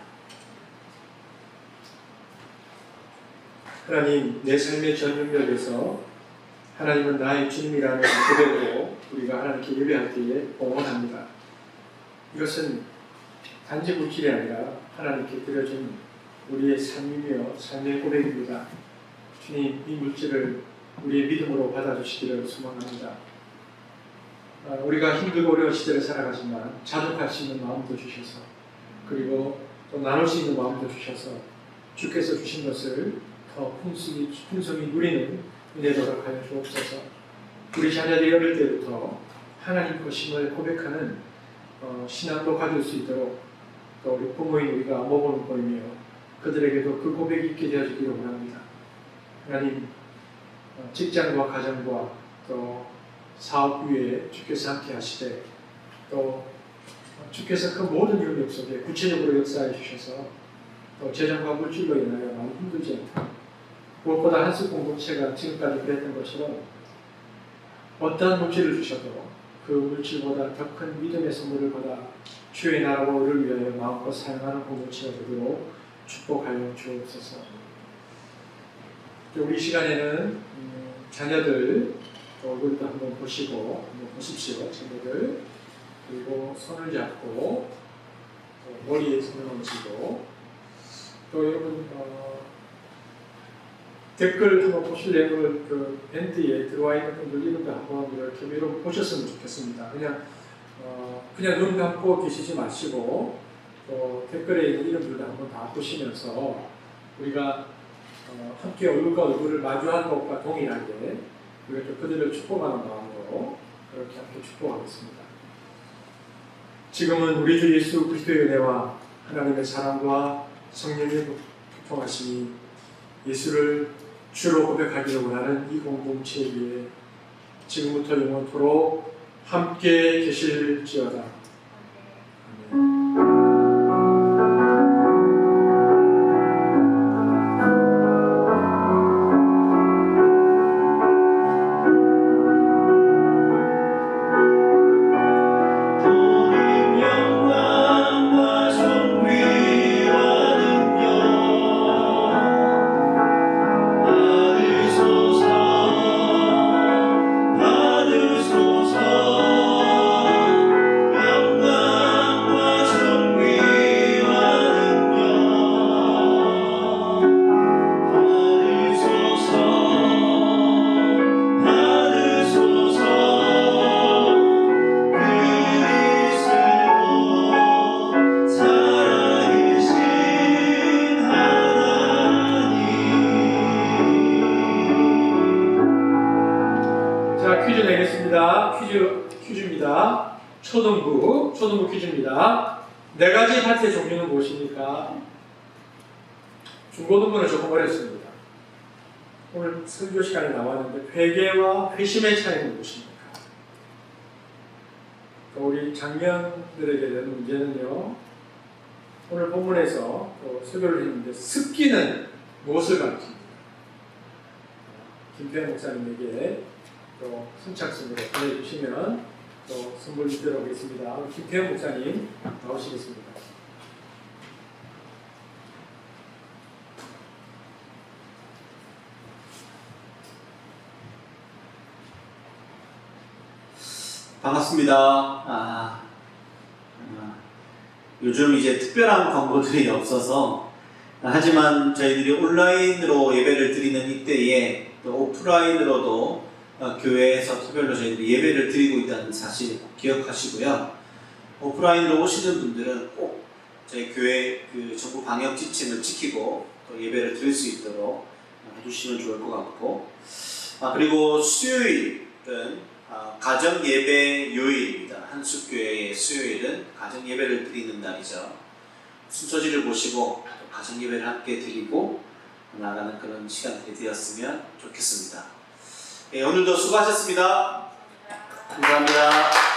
S2: 하나님, 내 삶의 전 영역에서 하나님은 나의 주님이라는 고백으로 우리가 하나님께 예배할 때에 공헌합니다. 이것은 단지 물질이 아니라 하나님께 드려진 우리의 삶이며 삶의 고백입니다. 주님, 이 물질을 우리의 믿음으로 받아주시기를 소망합니다. 우리가 힘들고 어려운 시대를 살아가지만 자족할 수 있는 마음도 주셔서, 그리고 또 나눌 수 있는 마음도 주셔서 주께서 주신 것을 더 풍성히 누리는 은혜도 허락하여 주옵소서. 우리 자녀들이 어릴 때부터 하나님 것임을 고백하는 신앙도 가질 수 있도록, 또 우리 부모인 우리가 모범을 보이며 그들에게도 그 고백이 있게 되어지기를 원합니다. 하나님, 직장과 가정과 또 사업 위에 주께서 함께 하시되, 또 주께서 그 모든 영역 속에 구체적으로 역사해 주셔서 또 재정과 물질로 인하여 많이 힘들지 않다. 무엇보다 한스 공동체가 지금까지 그랬던 것처럼 어떠한 물질을 주셔도 그 물질보다 더 큰 믿음의 선물을 받아 주의 나라와 의를 위하여 마음껏 사용하는 공동체가 되도록 축복하여 주옵소서. 우리 시간에는 자녀들 얼굴도 한번 보시고, 한번 보십시오. 자녀들. 그리고 손을 잡고, 머리에 손을 얹히고, 또 여러분, 댓글 한번 보실래요? 오늘 그 밴드에 들어와 있는 분들 이름도 한번 이렇게 여러분 보셨으면 좋겠습니다. 그냥 눈 감고 계시지 마시고, 또 댓글에 있는 이름들도 한번 다 보시면서 우리가 함께 얼굴과 얼굴을 마주한 것과 동일하게 우리가 그들을 축복하는 마음으로 그렇게 함께 축복하겠습니다. 지금은 우리 주 예수 그리스도의 은혜와 하나님의 사랑과 성령의 교통하심이 예수를 주로 고백하기를 원하는 이 공동체에 지금부터 영원토록 함께 계실지어다. 아멘.
S3: 받으소서.
S2: 자, 퀴즈 내겠습니다. 퀴즈입니다. 초등부 퀴즈입니다. 네 가지 파트의 종류는 무엇입니까? 중고등부는 조금 어렵습니다. 오늘 설교 시간에 나왔는데 회개와 회심의 차이는 무엇입니까? 우리 장년들에게 되는 문제는요. 오늘 본문에서 또 설교를 했는데 습기는 무엇을 가르칩니까? 김태현 목사님에게 또 선착순으로 보내주시면 또 선물 드리도록 하겠습니다. 김태현 목사님 나오시겠습니다.
S3: 반갑습니다. 요즘 이제 특별한 광고들이 없어서 하지만 저희들이 온라인으로 예배를 드리는 이때에 또 오프라인으로도 교회에서 특별로 저희들이 예배를 드리고 있다는 사실 기억하시고요. 오프라인으로 오시는 분들은 꼭 저희 교회 그 정부 방역 지침을 지키고 또 예배를 드릴 수 있도록 해주시면 좋을 것 같고, 그리고 수요일은 가정 예배 요일입니다. 한숙교회의 수요일은 가정 예배를 드리는 날이죠. 순서지를 보시고 또 가정 예배를 함께 드리고 나가는 그런 시간들이 되었으면 좋겠습니다. 오늘도 수고하셨습니다. 감사합니다.